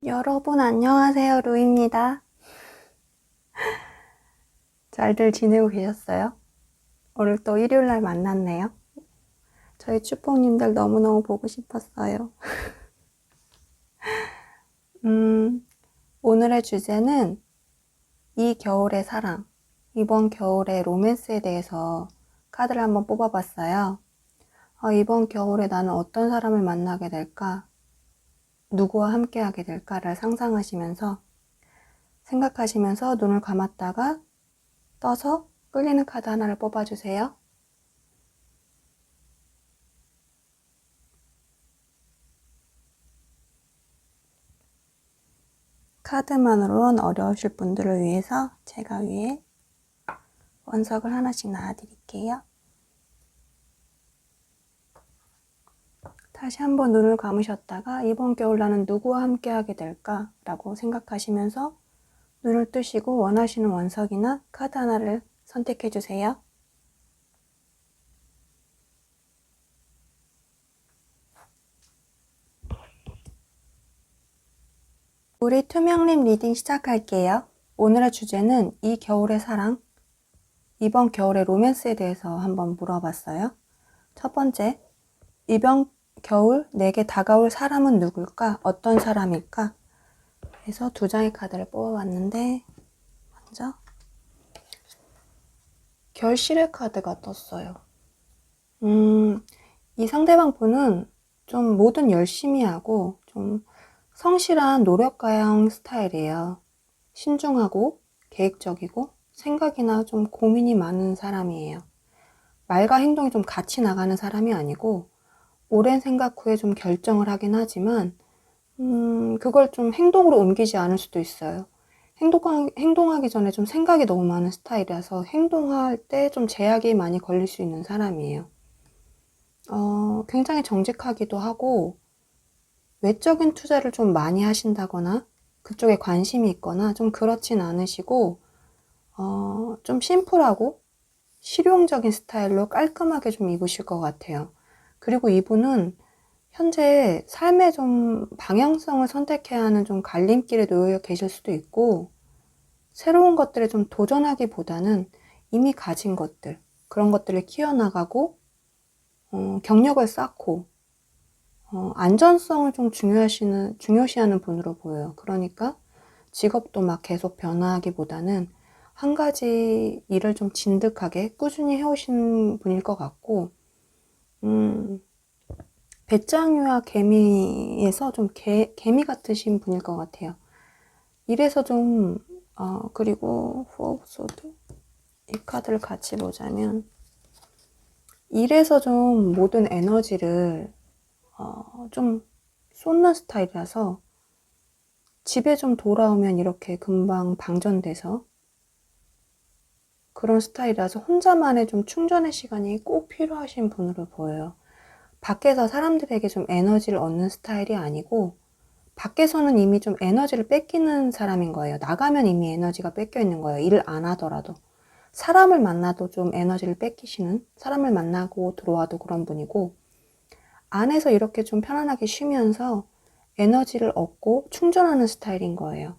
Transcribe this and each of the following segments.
여러분 안녕하세요. 루입니다. 잘들 지내고 계셨어요? 오늘 또 일요일날 만났네요. 저희 쭈뽕님들 너무너무 보고 싶었어요. 오늘의 주제는 이 겨울의 사랑, 이번 겨울의 로맨스에 대해서 카드를 한번 뽑아봤어요. 이번 겨울에 나는 어떤 사람을 만나게 될까? 누구와 함께하게 될까를 상상하시면서 생각하시면서 눈을 감았다가 떠서 끌리는 카드 하나를 뽑아주세요. 카드만으로는 어려우실 분들을 위해서 제가 위에 원석을 하나씩 놔드릴게요. 다시 한번 눈을 감으셨다가 이번 겨울 나는 누구와 함께 하게 될까? 라고 생각하시면서 눈을 뜨시고 원하시는 원석이나 카드 하나를 선택해 주세요. 우리 투명림 리딩 시작할게요. 오늘의 주제는 이 겨울의 사랑, 이번 겨울의 로맨스에 대해서 한번 물어봤어요. 첫 번째, 이번 겨울 내게 다가올 사람은 누굴까? 어떤 사람일까? 그래서 두 장의 카드를 뽑아봤는데 먼저 결실의 카드가 떴어요. 이 상대방 분은 좀 뭐든 열심히 하고 좀 성실한 노력가형 스타일이에요. 신중하고 계획적이고 생각이나 좀 고민이 많은 사람이에요. 말과 행동이 좀 같이 나가는 사람이 아니고 오랜 생각 후에 좀 결정을 하긴 하지만 그걸 좀 행동으로 옮기지 않을 수도 있어요. 행동하기 전에 좀 생각이 너무 많은 스타일이라서 행동할 때 좀 제약이 많이 걸릴 수 있는 사람이에요. 굉장히 정직하기도 하고 외적인 투자를 좀 많이 하신다거나 그쪽에 관심이 있거나 좀 그렇진 않으시고 좀 심플하고 실용적인 스타일로 깔끔하게 좀 입으실 것 같아요. 그리고 이분은 현재 삶의 좀 방향성을 선택해야 하는 좀 갈림길에 놓여 계실 수도 있고 새로운 것들에 좀 도전하기보다는 이미 가진 것들, 그런 것들을 키워나가고 경력을 쌓고 안전성을 좀 중요시하는 분으로 보여요. 그러니까 직업도 막 계속 변화하기보다는 한 가지 일을 좀 진득하게 꾸준히 해오신 분일 것 같고 배짱이와 개미에서 좀 개미 같으신 분일 것 같아요. 이래서 좀 그리고 포 오브 소드 이 카드를 같이 보자면 이래서 좀 모든 에너지를 좀 쏟는 스타일이라서 집에 좀 돌아오면 이렇게 금방 방전돼서 그런 스타일이라서 혼자만의 좀 충전의 시간이 꼭 필요하신 분으로 보여요. 밖에서 사람들에게 좀 에너지를 얻는 스타일이 아니고 밖에서는 이미 좀 에너지를 뺏기는 사람인 거예요. 나가면 이미 에너지가 뺏겨 있는 거예요. 일을 안 하더라도. 사람을 만나도 좀 에너지를 뺏기시는, 사람을 만나고 들어와도 그런 분이고 안에서 이렇게 좀 편안하게 쉬면서 에너지를 얻고 충전하는 스타일인 거예요.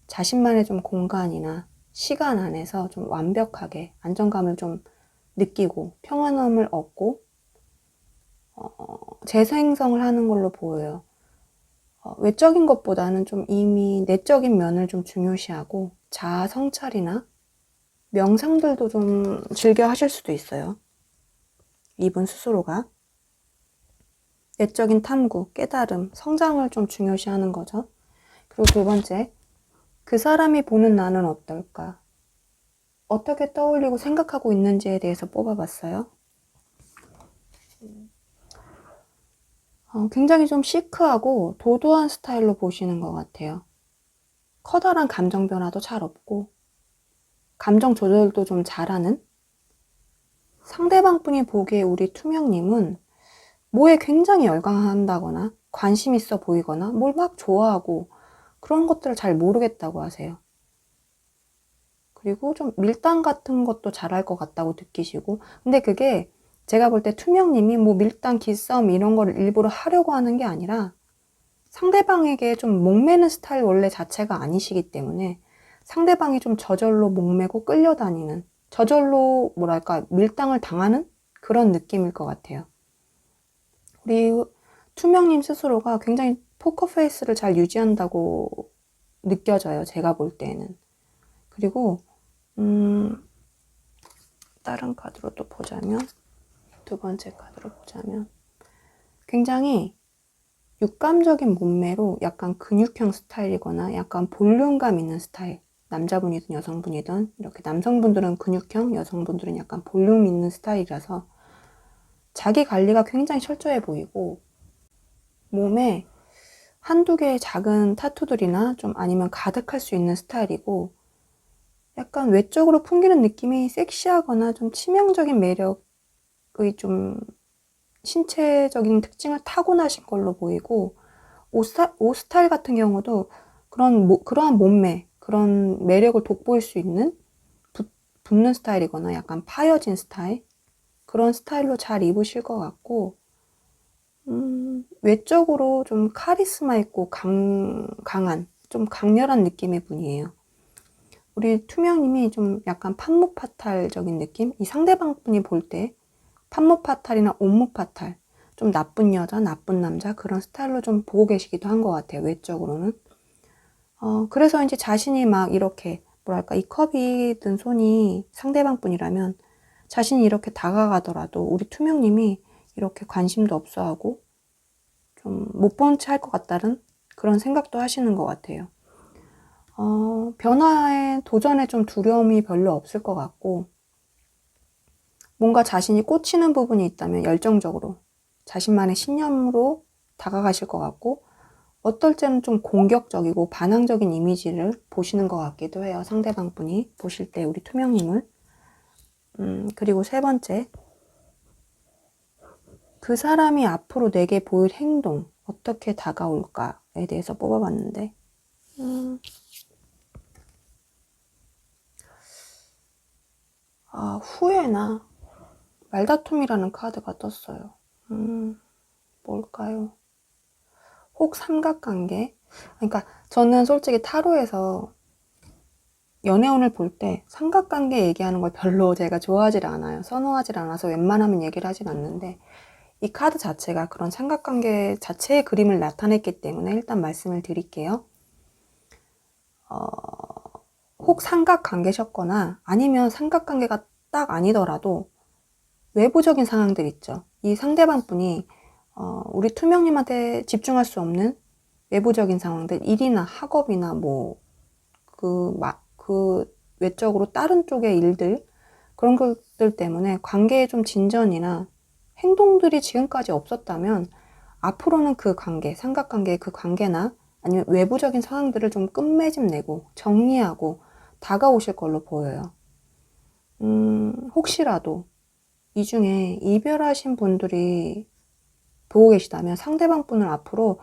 자신만의 좀 공간이나 시간 안에서 좀 완벽하게 안정감을 좀 느끼고 평안함을 얻고 재생성을 하는 걸로 보여요. 외적인 것보다는 좀 이미 내적인 면을 좀 중요시하고 자아 성찰이나 명상들도 좀 즐겨 하실 수도 있어요. 이분 스스로가 내적인 탐구, 깨달음, 성장을 좀 중요시하는 거죠. 그리고 두 번째, 그 사람이 보는 나는 어떨까? 어떻게 떠올리고 생각하고 있는지에 대해서 뽑아봤어요. 굉장히 좀 시크하고 도도한 스타일로 보시는 것 같아요. 커다란 감정 변화도 잘 없고 감정 조절도 좀 잘하는 상대방 분이 보기에 우리 투명님은 뭐에 굉장히 열광한다거나 관심 있어 보이거나 뭘 막 좋아하고 그런 것들을 잘 모르겠다고 하세요. 그리고 좀 밀당 같은 것도 잘할 것 같다고 느끼시고 근데 그게 제가 볼 때 투명님이 뭐 밀당, 기싸움 이런 거를 일부러 하려고 하는 게 아니라 상대방에게 좀 목매는 스타일 원래 자체가 아니시기 때문에 상대방이 좀 저절로 목매고 끌려다니는, 저절로 뭐랄까 밀당을 당하는 그런 느낌일 것 같아요. 우리 투명님 스스로가 굉장히 포커페이스를 잘 유지한다고 느껴져요. 제가 볼 때는. 그리고 다른 카드로 또 보자면, 두 번째 카드로 보자면 굉장히 육감적인 몸매로 약간 근육형 스타일이거나 약간 볼륨감 있는 스타일, 남자분이든 여성분이든 이렇게 남성분들은 근육형, 여성분들은 약간 볼륨 있는 스타일이라서 자기 관리가 굉장히 철저해 보이고 몸에 한두 개의 작은 타투들이나 좀 아니면 가득할 수 있는 스타일이고 약간 외적으로 풍기는 느낌이 섹시하거나 좀 치명적인 매력의 좀 신체적인 특징을 타고나신 걸로 보이고 옷 스타일 같은 경우도 그러한 몸매, 그런 매력을 돋보일 수 있는 붙는 스타일이거나 약간 파여진 스타일, 그런 스타일로 잘 입으실 것 같고 외적으로 좀 카리스마 있고 강한, 좀 강렬한 느낌의 분이에요. 우리 투명님이 좀 약간 판무파탈적인 느낌? 이 상대방 분이 볼 때 판무파탈이나 옴무파탈, 좀 나쁜 여자, 나쁜 남자 그런 스타일로 좀 보고 계시기도 한 것 같아요. 외적으로는. 그래서 이제 자신이 막 이렇게 뭐랄까 이 컵이 든 손이 상대방 분이라면 자신이 이렇게 다가가더라도 우리 투명님이 이렇게 관심도 없어하고 좀 못 본 채 할 것 같다는 그런 생각도 하시는 것 같아요. 변화에, 도전에 좀 두려움이 별로 없을 것 같고 뭔가 자신이 꽂히는 부분이 있다면 열정적으로 자신만의 신념으로 다가가실 것 같고 어떨 때는 좀 공격적이고 반항적인 이미지를 보시는 것 같기도 해요. 상대방 분이 보실 때 우리 투명님을. 그리고 세 번째, 그 사람이 앞으로 내게 보일 행동, 어떻게 다가올까에 대해서 뽑아봤는데 후회나 말다툼이라는 카드가 떴어요. 뭘까요? 혹 삼각관계? 그러니까 저는 솔직히 타로에서 연애운을 볼 때 삼각관계 얘기하는 걸 별로 제가 좋아하질 않아요. 선호하질 않아서 웬만하면 얘기를 하진 않는데 이 카드 자체가 그런 삼각관계 자체의 그림을 나타냈기 때문에 일단 말씀을 드릴게요. 혹 삼각관계셨거나 아니면 삼각관계가 딱 아니더라도 외부적인 상황들 있죠. 이 상대방 분이 우리 투명님한테 집중할 수 없는 외부적인 상황들, 일이나 학업이나 뭐 그 외적으로 다른 쪽의 일들, 그런 것들 때문에 관계에 좀 진전이나 행동들이 지금까지 없었다면 앞으로는 그 관계, 삼각관계의 그 관계나 아니면 외부적인 상황들을 좀 끝맺음 내고 정리하고 다가오실 걸로 보여요. 혹시라도 이 중에 이별하신 분들이 보고 계시다면 상대방 분을 앞으로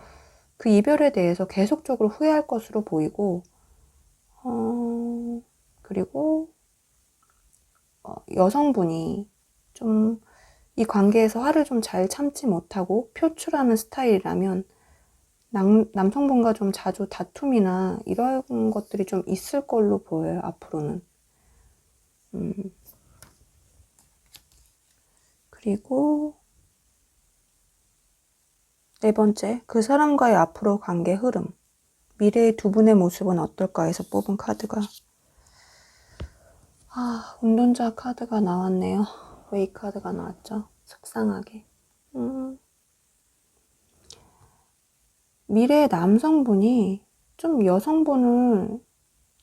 그 이별에 대해서 계속적으로 후회할 것으로 보이고 그리고 여성분이 좀 이 관계에서 화를 좀 잘 참지 못하고 표출하는 스타일이라면 남성분과 좀 자주 다툼이나 이런 것들이 좀 있을 걸로 보여요. 앞으로는. 그리고 네 번째, 그 사람과의 앞으로 관계 흐름, 미래의 두 분의 모습은 어떨까 해서 뽑은 카드가 운동자 카드가 나왔네요. 왜 이 카드가 나왔죠? 속상하게. 미래의 남성분이 좀 여성분을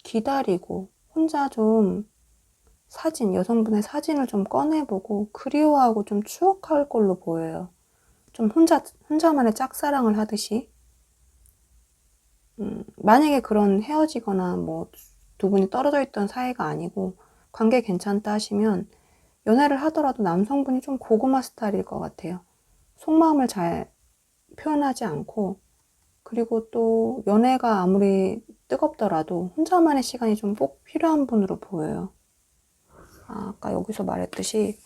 기다리고 혼자 좀 여성분의 사진을 좀 꺼내보고 그리워하고 좀 추억할 걸로 보여요. 좀 혼자만의 짝사랑을 하듯이. 만약에 그런 헤어지거나 뭐 두 분이 떨어져 있던 사이가 아니고 관계 괜찮다 하시면 연애를 하더라도 남성분이 좀 고구마 스타일일 것 같아요. 속마음을 잘 표현하지 않고 그리고 또 연애가 아무리 뜨겁더라도 혼자만의 시간이 좀 꼭 필요한 분으로 보여요. 아까 여기서 말했듯이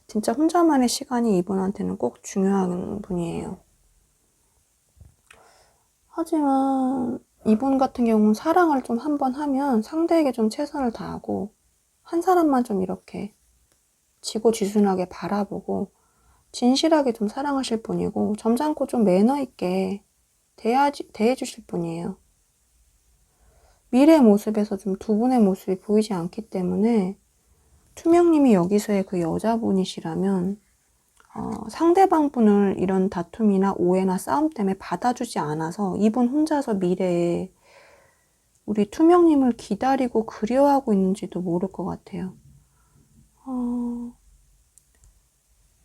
진짜 혼자만의 시간이 이분한테는 꼭 중요한 분이에요. 하지만 이분 같은 경우는 사랑을 좀 한 번 하면 상대에게 좀 최선을 다하고 한 사람만 좀 이렇게 지고지순하게 바라보고 진실하게 좀 사랑하실 분이고 점잖고 좀 매너 있게 대해주실 분이에요. 미래의 모습에서 좀 두 분의 모습이 보이지 않기 때문에 투명님이 여기서의 그 여자분이시라면 상대방 분을 이런 다툼이나 오해나 싸움 때문에 받아주지 않아서 이분 혼자서 미래에 우리 투명님을 기다리고 그리워하고 있는지도 모를 것 같아요.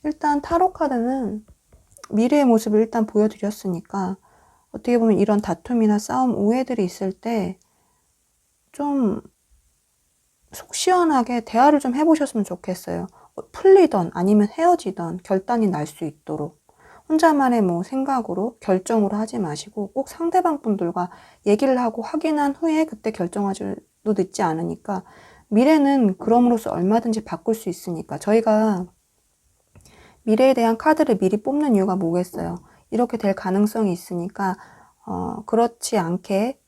일단 타로 카드는 미래의 모습을 일단 보여드렸으니까 어떻게 보면 이런 다툼이나 싸움, 오해들이 있을 때 좀 속 시원하게 대화를 좀 해보셨으면 좋겠어요. 풀리던 아니면 헤어지던 결단이 날 수 있도록 혼자만의 뭐 생각으로 결정으로 하지 마시고 꼭 상대방 분들과 얘기를 하고 확인한 후에 그때 결정하셔도 늦지 않으니까 미래는 그럼으로써 얼마든지 바꿀 수 있으니까 저희가 미래에 대한 카드를 미리 뽑는 이유가 뭐겠어요. 이렇게 될 가능성이 있으니까 그렇지 않게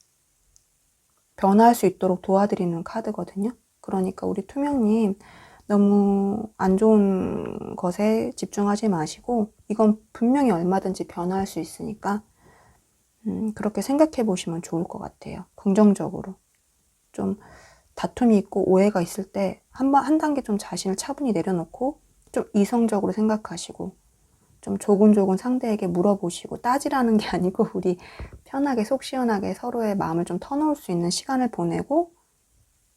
변화할 수 있도록 도와드리는 카드거든요. 그러니까 우리 투명님 너무 안 좋은 것에 집중하지 마시고 이건 분명히 얼마든지 변화할 수 있으니까 그렇게 생각해 보시면 좋을 것 같아요. 긍정적으로. 좀 다툼이 있고 오해가 있을 때 한 단계 좀 자신을 차분히 내려놓고 좀 이성적으로 생각하시고 좀 조곤조곤 상대에게 물어보시고 따지라는 게 아니고 우리 편하게 속 시원하게 서로의 마음을 좀 터놓을 수 있는 시간을 보내고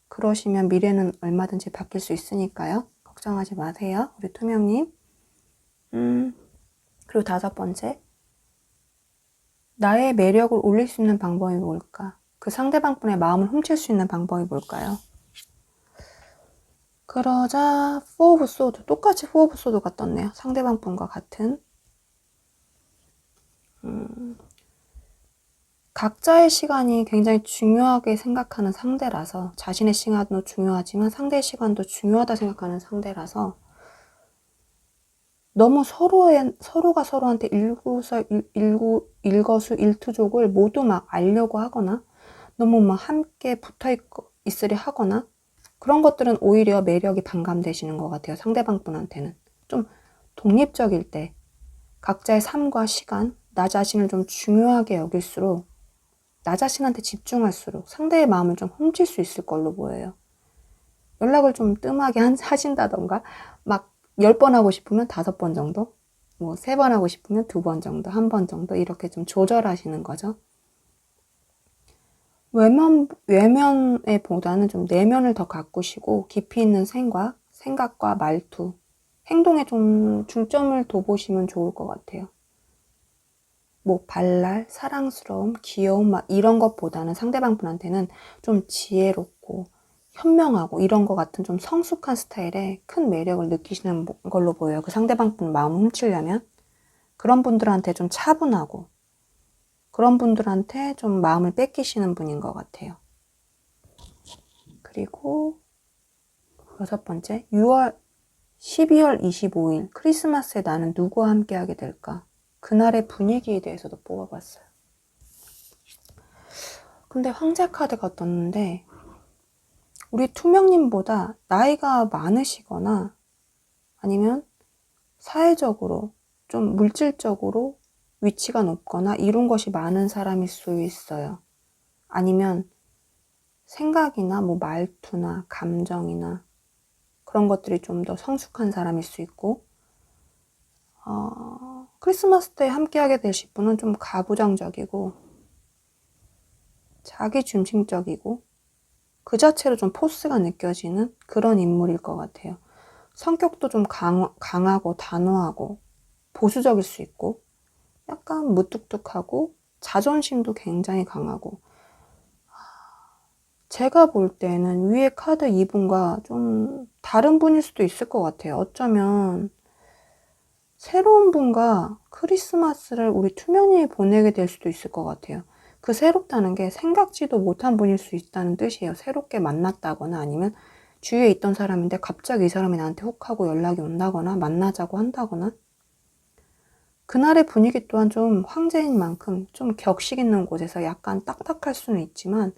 그러시면 미래는 얼마든지 바뀔 수 있으니까요. 걱정하지 마세요. 우리 투명님. 그리고 5번째. 나의 매력을 올릴 수 있는 방법이 뭘까? 그 상대방분의 마음을 훔칠 수 있는 방법이 뭘까요? 그러자 포 오브 소드, 똑같이 포 오브 소드가 떴네요. 상대방 분과 같은. 각자의 시간이 굉장히 중요하게 생각하는 상대라서 자신의 시간도 중요하지만 상대의 시간도 중요하다 생각하는 상대라서 너무 서로가 서로한테 일거수일투족을 모두 막 알려고 하거나 너무 막 함께 붙어 있으려 하거나 그런 것들은 오히려 매력이 반감되시는 것 같아요. 상대방 분한테는. 좀 독립적일 때 각자의 삶과 시간, 나 자신을 좀 중요하게 여길수록 나 자신한테 집중할수록 상대의 마음을 좀 훔칠 수 있을 걸로 보여요. 연락을 좀 뜸하게 하신다던가 막 10번 하고 싶으면 5번 정도, 뭐 3번 하고 싶으면 2번 정도, 1번 정도 이렇게 좀 조절하시는 거죠. 외면에 보다는 좀 내면을 더 가꾸시고 깊이 있는 생각과 말투, 행동에 좀 중점을 둬보시면 좋을 것 같아요. 뭐 발랄, 사랑스러움, 귀여움 막 이런 것보다는 상대방 분한테는 좀 지혜롭고 현명하고 이런 것 같은 좀 성숙한 스타일의 큰 매력을 느끼시는 걸로 보여요. 그 상대방 분 마음을 훔치려면 그런 분들한테 좀 차분하고 그런 분들한테 좀 마음을 뺏기시는 분인 것 같아요. 그리고 6번째 12월 25일 크리스마스에 나는 누구와 함께 하게 될까? 그날의 분위기에 대해서도 뽑아봤어요. 근데 황제 카드가 떴는데 우리 투명님보다 나이가 많으시거나 아니면 사회적으로 좀 물질적으로 위치가 높거나 이룬 것이 많은 사람일 수 있어요. 아니면 생각이나 뭐 말투나 감정이나 그런 것들이 좀 더 성숙한 사람일 수 있고 크리스마스 때 함께하게 되실 분은 좀 가부장적이고 자기 중심적이고 그 자체로 좀 포스가 느껴지는 그런 인물일 것 같아요. 성격도 좀 강하고 단호하고 보수적일 수 있고 약간 무뚝뚝하고 자존심도 굉장히 강하고 제가 볼 때는 위에 카드 2분과 좀 다른 분일 수도 있을 것 같아요. 어쩌면 새로운 분과 크리스마스를 우리 투명님이 보내게 될 수도 있을 것 같아요. 그 새롭다는 게 생각지도 못한 분일 수 있다는 뜻이에요. 새롭게 만났다거나 아니면 주위에 있던 사람인데 갑자기 이 사람이 나한테 훅 하고 연락이 온다거나 만나자고 한다거나 그날의 분위기 또한 좀 황제인 만큼 좀 격식 있는 곳에서 약간 딱딱할 수는 있지만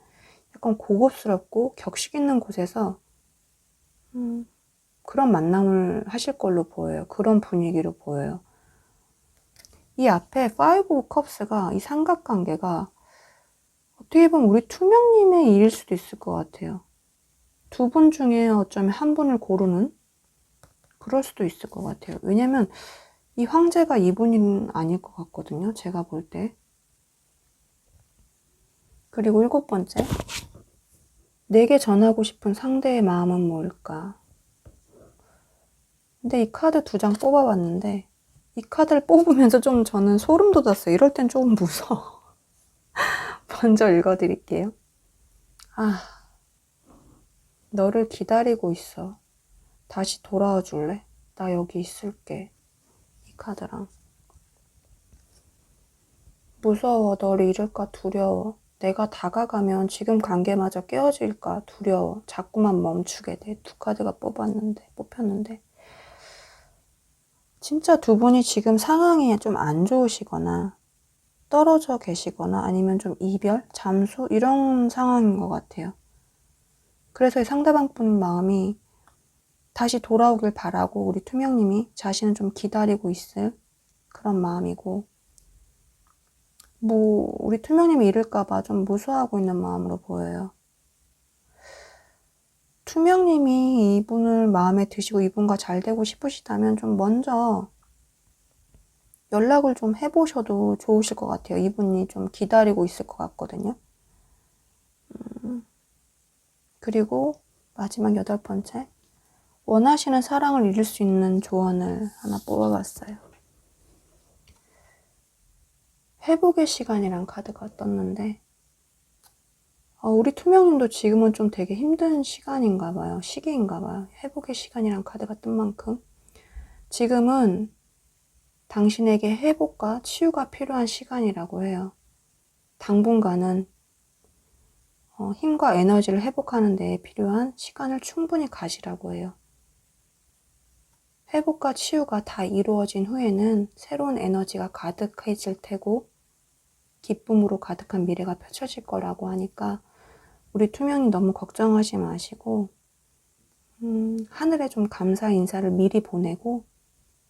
약간 고급스럽고 격식 있는 곳에서 그런 만남을 하실 걸로 보여요. 그런 분위기로 보여요. 이 앞에 파이브 오브 컵스가 이 삼각관계가 어떻게 보면 우리 투명님의 일일 수도 있을 것 같아요. 두 분 중에 어쩌면 한 분을 고르는 그럴 수도 있을 것 같아요. 왜냐면 이 황제가 이분은 아닐 것 같거든요. 제가 볼 때. 그리고 7번째. 내게 전하고 싶은 상대의 마음은 뭘까? 근데 이 카드 2장 뽑아봤는데 이 카드를 뽑으면서 좀 저는 소름 돋았어요. 이럴 땐 조금 무서워. 먼저 읽어드릴게요. 아, 너를 기다리고 있어. 다시 돌아와 줄래? 나 여기 있을게. 이 카드랑. 무서워. 너를 잃을까 두려워. 내가 다가가면 지금 관계마저 깨어질까 두려워. 자꾸만 멈추게 돼. 2카드가 뽑혔는데. 진짜 두 분이 지금 상황이 좀 안 좋으시거나 떨어져 계시거나 아니면 좀 이별, 잠수 이런 상황인 것 같아요. 그래서 상대방 분 마음이 다시 돌아오길 바라고 우리 투명님이 자신을 좀 기다리고 있을 그런 마음이고 우리 투명님이 잃을까봐 좀 무서워하고 있는 마음으로 보여요. 투명님이 이분을 마음에 드시고 이분과 잘 되고 싶으시다면 좀 먼저 연락을 좀 해보셔도 좋으실 것 같아요. 이분이 좀 기다리고 있을 것 같거든요. 그리고 마지막 8번째. 원하시는 사랑을 이룰 수 있는 조언을 하나 뽑아봤어요. 회복의 시간이란 카드가 떴는데 우리 투명님도 지금은 좀 되게 힘든 시간인가 봐요. 시기인가 봐요. 회복의 시간이란 카드가 뜬 만큼 지금은 당신에게 회복과 치유가 필요한 시간이라고 해요. 당분간은 힘과 에너지를 회복하는 데 필요한 시간을 충분히 가지라고 해요. 회복과 치유가 다 이루어진 후에는 새로운 에너지가 가득해질 테고 기쁨으로 가득한 미래가 펼쳐질 거라고 하니까 우리 투명이 너무 걱정하지 마시고 하늘에 좀 감사 인사를 미리 보내고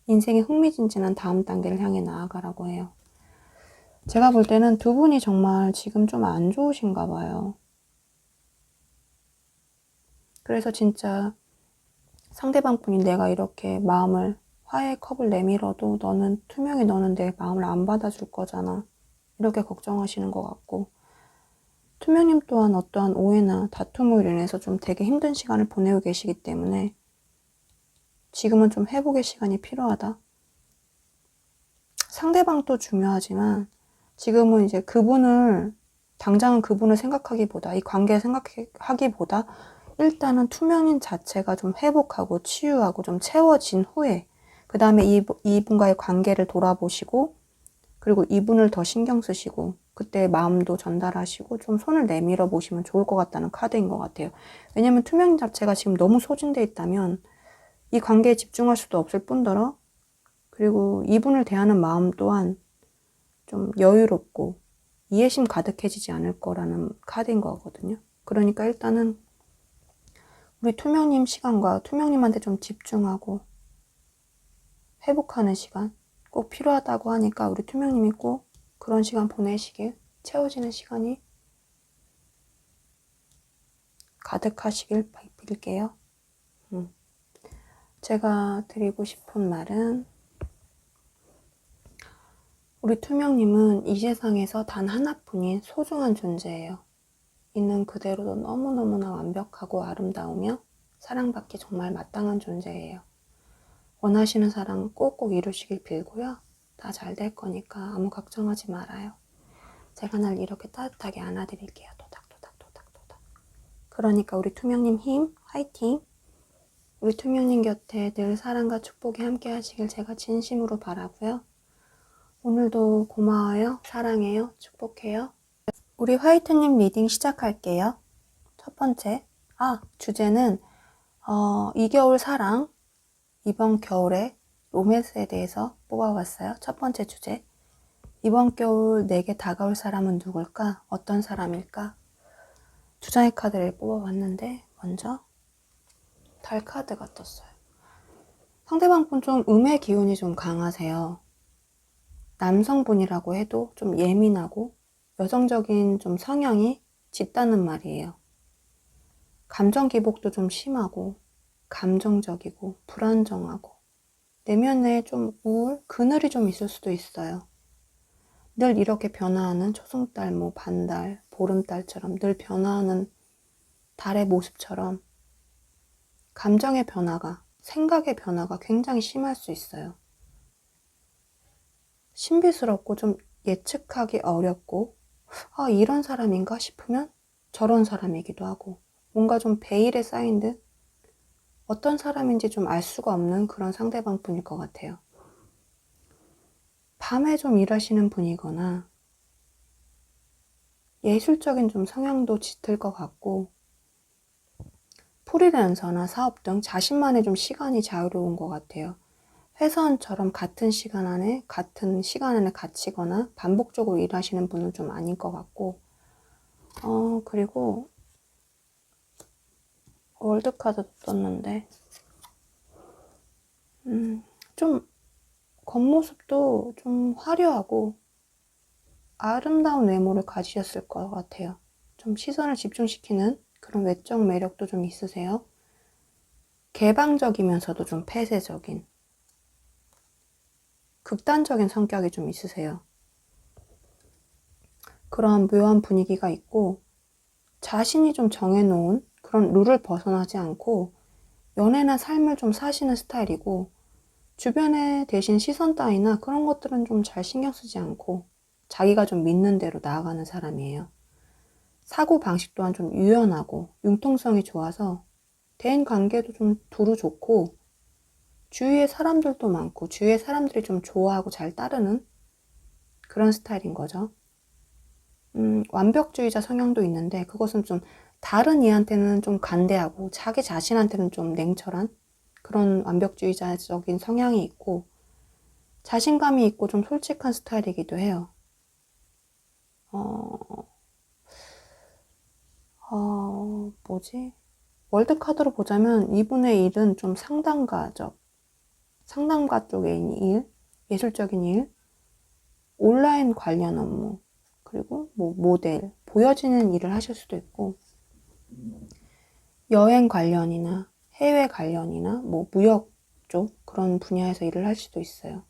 인생의 흥미진진한 다음 단계를 향해 나아가라고 해요. 제가 볼 때는 두 분이 정말 지금 좀 안 좋으신가 봐요. 그래서 진짜 상대방 분이 내가 이렇게 마음을 화해의 컵을 내밀어도 너는 내 마음을 안 받아줄 거잖아. 이렇게 걱정하시는 것 같고 투명님 또한 어떠한 오해나 다툼으로 인해서 좀 되게 힘든 시간을 보내고 계시기 때문에 지금은 좀 회복의 시간이 필요하다. 상대방도 중요하지만 지금은 이제 당장은 그분을 생각하기보다 이 관계를 생각하기보다 일단은 투명인 자체가 좀 회복하고 치유하고 좀 채워진 후에 그 다음에 이분과의 관계를 돌아보시고 그리고 이분을 더 신경 쓰시고 그때 마음도 전달하시고 좀 손을 내밀어 보시면 좋을 것 같다는 카드인 것 같아요. 왜냐면 투명 자체가 지금 너무 소진되어 있다면 이 관계에 집중할 수도 없을 뿐더러 그리고 이분을 대하는 마음 또한 좀 여유롭고 이해심 가득해지지 않을 거라는 카드인 거거든요. 그러니까 일단은 우리 투명님 시간과 투명님한테 좀 집중하고 회복하는 시간 꼭 필요하다고 하니까 우리 투명님이 꼭 그런 시간 보내시길 채워지는 시간이 가득하시길 빌게요. 제가 드리고 싶은 말은 우리 투명님은 이 세상에서 단 하나뿐인 소중한 존재예요. 있는 그대로도 너무너무나 완벽하고 아름다우며 사랑받기 정말 마땅한 존재예요. 원하시는 사랑 꼭꼭 이루시길 빌고요. 다 잘 될 거니까 아무 걱정하지 말아요. 제가 날 이렇게 따뜻하게 안아드릴게요. 토닥토닥토닥토닥. 그러니까 우리 투명님 힘 화이팅! 우리 투명님 곁에 늘 사랑과 축복이 함께 하시길 제가 진심으로 바라고요. 오늘도 고마워요. 사랑해요. 축복해요. 우리 화이트님 리딩 시작할게요. 첫 번째, 주제는 이 겨울 사랑, 이번 겨울에 로맨스에 대해서 뽑아봤어요. 첫 번째 주제. 이번 겨울 내게 다가올 사람은 누굴까? 어떤 사람일까? 두 장의 카드를 뽑아봤는데 먼저 달 카드가 떴어요. 상대방 분 좀 음의 기운이 좀 강하세요. 남성분이라고 해도 좀 예민하고 여성적인 좀 성향이 짙다는 말이에요. 감정 기복도 좀 심하고 감정적이고 불안정하고 내면에 좀 우울, 그늘이 좀 있을 수도 있어요. 늘 이렇게 변화하는 초승달, 반달, 보름달처럼 늘 변화하는 달의 모습처럼 감정의 변화가, 생각의 변화가 굉장히 심할 수 있어요. 신비스럽고 좀 예측하기 어렵고 이런 사람인가 싶으면 저런 사람이기도 하고 뭔가 좀 베일에 쌓인 듯 어떤 사람인지 좀 알 수가 없는 그런 상대방 분일 것 같아요. 밤에 좀 일하시는 분이거나 예술적인 좀 성향도 짙을 것 같고 프리랜서나 사업 등 자신만의 좀 시간이 자유로운 것 같아요. 회사원처럼 같은 시간 안에 갇히거나 반복적으로 일하시는 분은 좀 아닌 것 같고 그리고 월드카드도 떴는데 좀 겉모습도 좀 화려하고 아름다운 외모를 가지셨을 것 같아요. 좀 시선을 집중시키는 그런 외적 매력도 좀 있으세요. 개방적이면서도 좀 폐쇄적인 극단적인 성격이 좀 있으세요. 그런 묘한 분위기가 있고 자신이 좀 정해놓은 그런 룰을 벗어나지 않고 연애나 삶을 좀 사시는 스타일이고 주변에 대신 시선 따위나 그런 것들은 좀 잘 신경 쓰지 않고 자기가 좀 믿는 대로 나아가는 사람이에요. 사고 방식 또한 좀 유연하고 융통성이 좋아서 대인 관계도 좀 두루 좋고 주위에 사람들도 많고 주위에 사람들이 좀 좋아하고 잘 따르는 그런 스타일인 거죠. 완벽주의자 성향도 있는데 그것은 좀 다른 이한테는 좀 간대하고 자기 자신한테는 좀 냉철한 그런 완벽주의자적인 성향이 있고 자신감이 있고 좀 솔직한 스타일이기도 해요. 뭐지? 월드카드로 보자면 이분의 일은 좀 상담가 쪽의 일, 예술적인 일, 온라인 관련 업무, 그리고 모델, 보여지는 일을 하실 수도 있고 여행 관련이나 해외 관련이나 무역 쪽 그런 분야에서 일을 할 수도 있어요.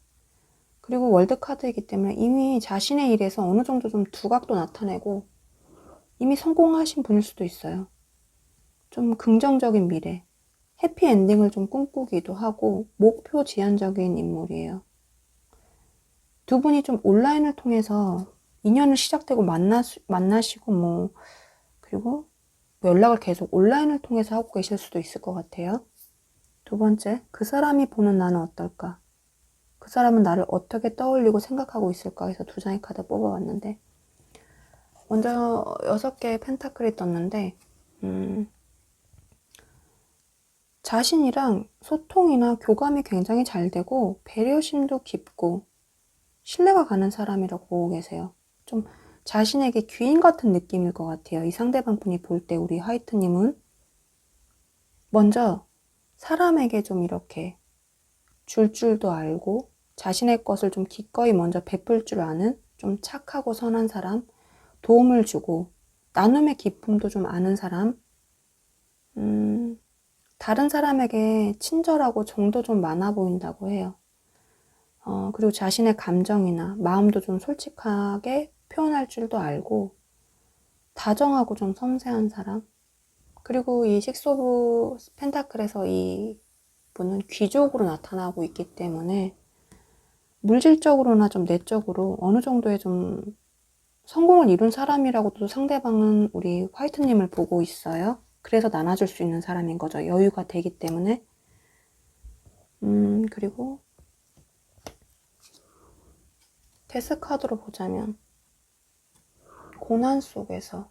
그리고 월드카드이기 때문에 이미 자신의 일에서 어느 정도 좀 두각도 나타내고 이미 성공하신 분일 수도 있어요. 좀 긍정적인 미래, 해피엔딩을 좀 꿈꾸기도 하고 목표 지향적인 인물이에요. 두 분이 좀 온라인을 통해서 인연을 시작되고 만나시고 그리고 연락을 계속 온라인을 통해서 하고 계실 수도 있을 것 같아요. 두 번째, 그 사람이 보는 나는 어떨까? 그 사람은 나를 어떻게 떠올리고 생각하고 있을까 해서 두 장의 카드 뽑아봤는데 먼저 6개의 펜타클이 떴는데 자신이랑 소통이나 교감이 굉장히 잘 되고 배려심도 깊고 신뢰가 가는 사람이라고 보고 계세요. 좀 자신에게 귀인 같은 느낌일 것 같아요. 이 상대방 분이 볼 때 우리 화이트님은 먼저 사람에게 좀 이렇게 줄 줄도 알고 자신의 것을 좀 기꺼이 먼저 베풀 줄 아는 좀 착하고 선한 사람, 도움을 주고 나눔의 기쁨도 좀 아는 사람, 다른 사람에게 친절하고 정도 좀 많아 보인다고 해요. 그리고 자신의 감정이나 마음도 좀 솔직하게 표현할 줄도 알고 다정하고 좀 섬세한 사람. 그리고 이 식스 오브 펜타클에서 이 분은 귀족으로 나타나고 있기 때문에 물질적으로나 좀 내적으로 어느 정도의 좀 성공을 이룬 사람이라고도 상대방은 우리 화이트님을 보고 있어요. 그래서 나눠줄 수 있는 사람인 거죠. 여유가 되기 때문에. 그리고 데스 카드로 보자면 고난 속에서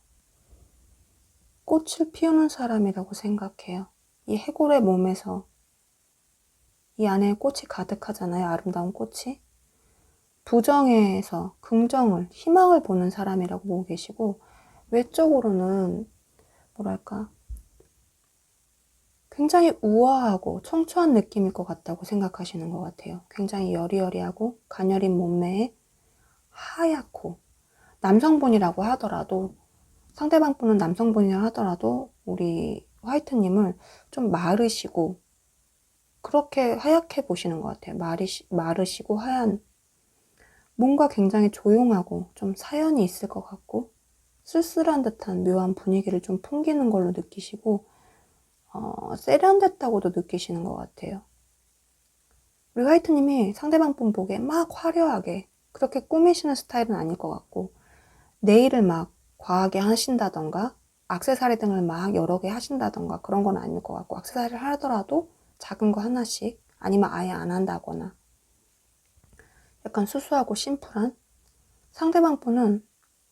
꽃을 피우는 사람이라고 생각해요. 이 해골의 몸에서 이 안에 꽃이 가득하잖아요. 아름다운 꽃이. 부정에서 긍정을, 희망을 보는 사람이라고 보고 계시고, 외적으로는 뭐랄까 굉장히 우아하고 청초한 느낌일 것 같다고 생각하시는 것 같아요. 굉장히 여리여리하고 가녀린 몸매에 하얗고, 남성분이라고 하더라도, 상대방 분은 남성분이라 하더라도 우리 화이트님을 좀 마르시고 그렇게 하얗게 보시는 것 같아요. 마르시고 하얀, 뭔가 굉장히 조용하고 좀 사연이 있을 것 같고 쓸쓸한 듯한 묘한 분위기를 좀 풍기는 걸로 느끼시고, 세련됐다고도 느끼시는 것 같아요. 우리 화이트님이 상대방 분 보기에 막 화려하게 그렇게 꾸미시는 스타일은 아닐 것 같고, 네일을 막 과하게 하신다던가 액세서리 등을 막 여러 개 하신다던가 그런 건 아닐 것 같고, 액세서리를 하더라도 작은 거 하나씩, 아니면 아예 안 한다거나 약간 수수하고 심플한, 상대방 분은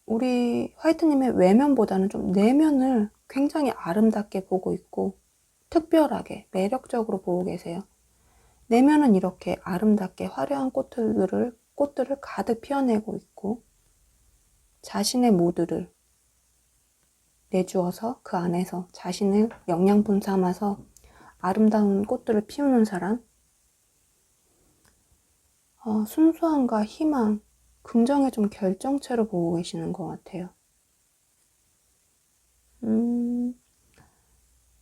우리 화이트님의 외면보다는 좀 내면을 굉장히 아름답게 보고 있고 특별하게 매력적으로 보고 계세요. 내면은 이렇게 아름답게 화려한 꽃들을 가득 피워내고 있고, 자신의 모두를 내주어서 그 안에서 자신을 영양분 삼아서 아름다운 꽃들을 피우는 사람, 순수함과 희망, 긍정의 좀 결정체로 보고 계시는 것 같아요.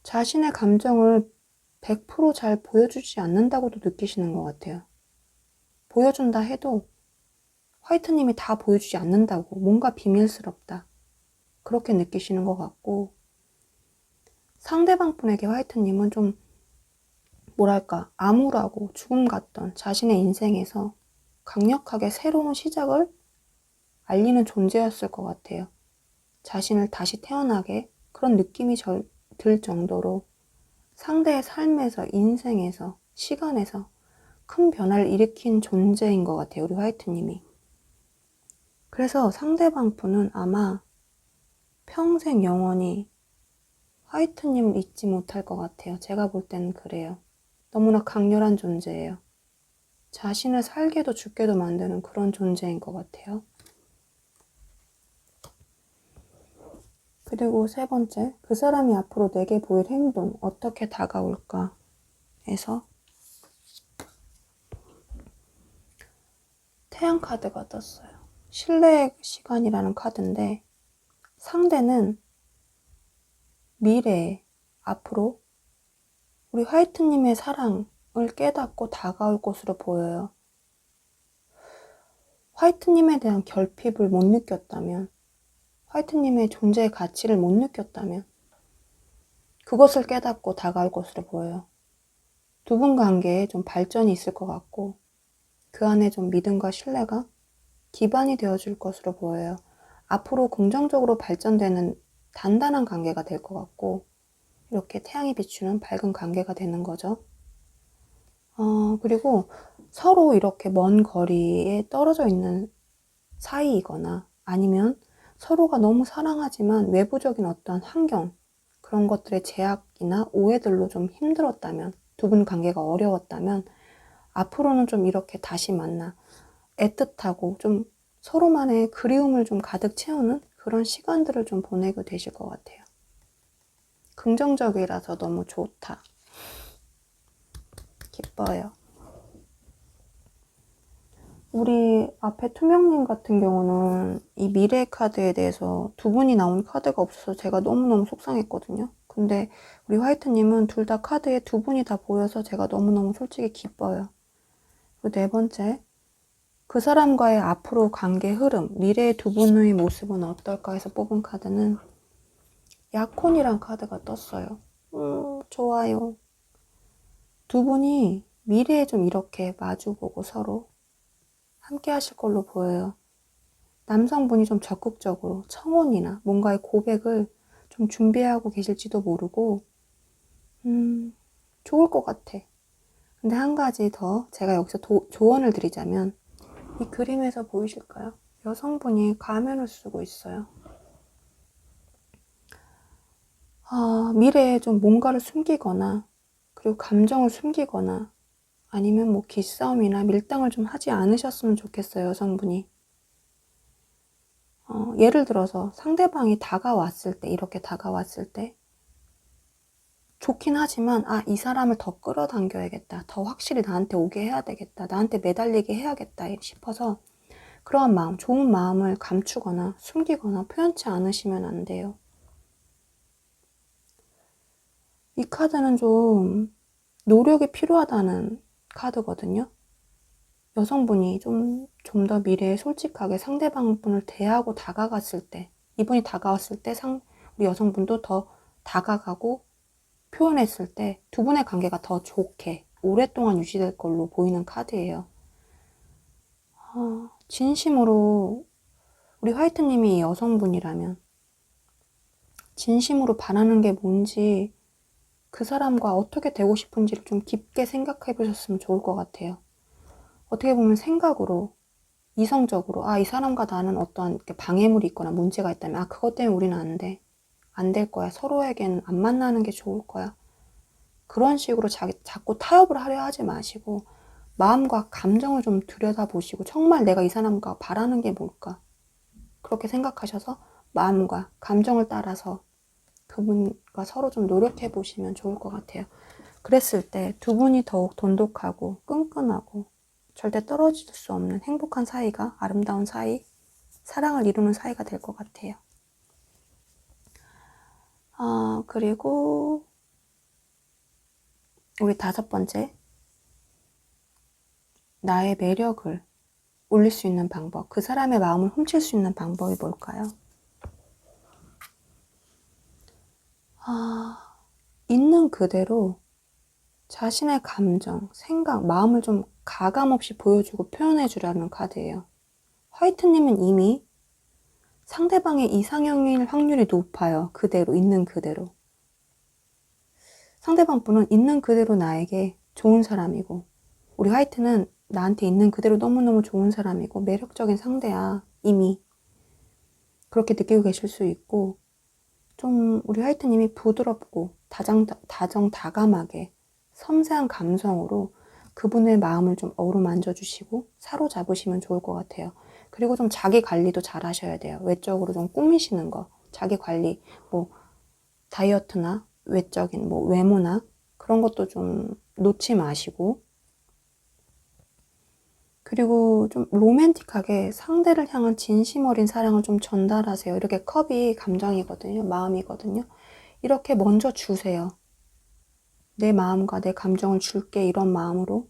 자신의 감정을 100%잘 보여주지 않는다고도 느끼시는 것 같아요. 보여준다 해도 화이트님이 다 보여주지 않는다고, 뭔가 비밀스럽다, 그렇게 느끼시는 것 같고, 상대방 분에게 화이트님은 좀 뭐랄까 암울하고 죽음 같던 자신의 인생에서 강력하게 새로운 시작을 알리는 존재였을 것 같아요. 자신을 다시 태어나게 그런 느낌이 들 정도로 상대의 삶에서, 인생에서, 시간에서 큰 변화를 일으킨 존재인 것 같아요, 우리 화이트님이. 그래서 상대방 분은 아마 평생 영원히 화이트님을 잊지 못할 것 같아요. 제가 볼 때는 그래요. 너무나 강렬한 존재예요. 자신을 살게도 죽게도 만드는 그런 존재인 것 같아요. 그리고 세 번째, 그 사람이 앞으로 내게 보일 행동, 어떻게 다가올까 해서 태양 카드가 떴어요. 신뢰의 시간이라는 카드인데, 상대는 미래에 앞으로 우리 화이트님의 사랑을 깨닫고 다가올 것으로 보여요. 화이트님에 대한 결핍을 못 느꼈다면, 화이트님의 존재의 가치를 못 느꼈다면 그것을 깨닫고 다가올 것으로 보여요. 두 분 관계에 좀 발전이 있을 것 같고, 그 안에 좀 믿음과 신뢰가 기반이 되어줄 것으로 보여요. 앞으로 긍정적으로 발전되는 단단한 관계가 될 것 같고, 이렇게 태양이 비추는 밝은 관계가 되는 거죠. 그리고 서로 이렇게 먼 거리에 떨어져 있는 사이이거나, 아니면 서로가 너무 사랑하지만 외부적인 어떤 환경, 그런 것들의 제약이나 오해들로 좀 힘들었다면, 두 분 관계가 어려웠다면, 앞으로는 좀 이렇게 다시 만나 애틋하고 좀 서로만의 그리움을 좀 가득 채우는 그런 시간들을 좀 보내게 되실 것 같아요. 긍정적이라서 너무 좋다. 기뻐요. 우리 앞에 투명님 같은 경우는 이 미래 카드에 대해서 두 분이 나온 카드가 없어서 제가 너무너무 속상했거든요. 근데 우리 화이트님은 둘 다 카드에 두 분이 다 보여서 제가 너무너무 솔직히 기뻐요. 그리고 네 번째, 그 사람과의 앞으로 관계 흐름, 미래의 두 분의 모습은 어떨까 해서 뽑은 카드는 약혼이란 카드가 떴어요. 좋아요. 두 분이 미래에 좀 이렇게 마주보고 서로 함께 하실 걸로 보여요. 남성분이 좀 적극적으로 청혼이나 뭔가의 고백을 좀 준비하고 계실지도 모르고, 좋을 것 같아. 근데 한 가지 더 제가 여기서 조언을 드리자면, 이 그림에서 보이실까요? 여성분이 가면을 쓰고 있어요. 미래에 좀 뭔가를 숨기거나, 그리고 감정을 숨기거나, 아니면 뭐 기싸움이나 밀당을 좀 하지 않으셨으면 좋겠어요, 여성분이. 예를 들어서 상대방이 다가왔을 때, 이렇게 다가왔을 때, 좋긴 하지만, 아, 이 사람을 더 끌어당겨야겠다. 더 확실히 나한테 오게 해야 되겠다. 나한테 매달리게 해야겠다 싶어서 그러한 마음, 좋은 마음을 감추거나 숨기거나 표현치 않으시면 안 돼요. 이 카드는 좀 노력이 필요하다는 카드거든요. 여성분이 좀 더 미래에 솔직하게 상대방분을 대하고 다가갔을 때, 이분이 다가왔을 때 우리 여성분도 더 다가가고 표현했을 때 두 분의 관계가 더 좋게 오랫동안 유지될 걸로 보이는 카드예요. 진심으로 우리 화이트님이 여성분이라면 진심으로 바라는 게 뭔지, 그 사람과 어떻게 되고 싶은지를 좀 깊게 생각해 보셨으면 좋을 것 같아요. 어떻게 보면 생각으로, 이성적으로, 아, 이 사람과 나는 어떠한 방해물이 있거나 문제가 있다면, 아, 그것 때문에 우리는 안 돼. 안 될 거야. 서로에겐 안 만나는 게 좋을 거야. 그런 식으로 자꾸 타협을 하려 하지 마시고, 마음과 감정을 좀 들여다보시고, 정말 내가 이 사람과 바라는 게 뭘까? 그렇게 생각하셔서 마음과 감정을 따라서 그분과 서로 좀 노력해 보시면 좋을 것 같아요. 그랬을 때 두 분이 더욱 돈독하고 끈끈하고 절대 떨어질 수 없는 행복한 사이가, 아름다운 사이, 사랑을 이루는 사이가 될 것 같아요. 그리고 우리 5번째, 나의 매력을 올릴 수 있는 방법, 그 사람의 마음을 훔칠 수 있는 방법이 뭘까요? 있는 그대로 자신의 감정, 생각, 마음을 좀 가감없이 보여주고 표현해주라는 카드예요. 화이트님은 이미 상대방의 이상형일 확률이 높아요. 그대로, 있는 그대로. 상대방 분은 있는 그대로 나에게 좋은 사람이고, 우리 화이트는 나한테 있는 그대로 너무너무 좋은 사람이고 매력적인 상대야. 이미 그렇게 느끼고 계실 수 있고, 좀 우리 화이트님이 부드럽고 다정다감하게 섬세한 감성으로 그분의 마음을 좀 어루만져 주시고 사로잡으시면 좋을 것 같아요. 그리고 좀 자기 관리도 잘 하셔야 돼요. 외적으로 좀 꾸미시는 거, 자기 관리, 뭐 다이어트나 외적인 뭐 외모나 그런 것도 좀 놓지 마시고, 그리고 좀 로맨틱하게 상대를 향한 진심 어린 사랑을 좀 전달하세요. 이렇게 컵이 감정이거든요. 마음이거든요. 이렇게 먼저 주세요. 내 마음과 내 감정을 줄게, 이런 마음으로.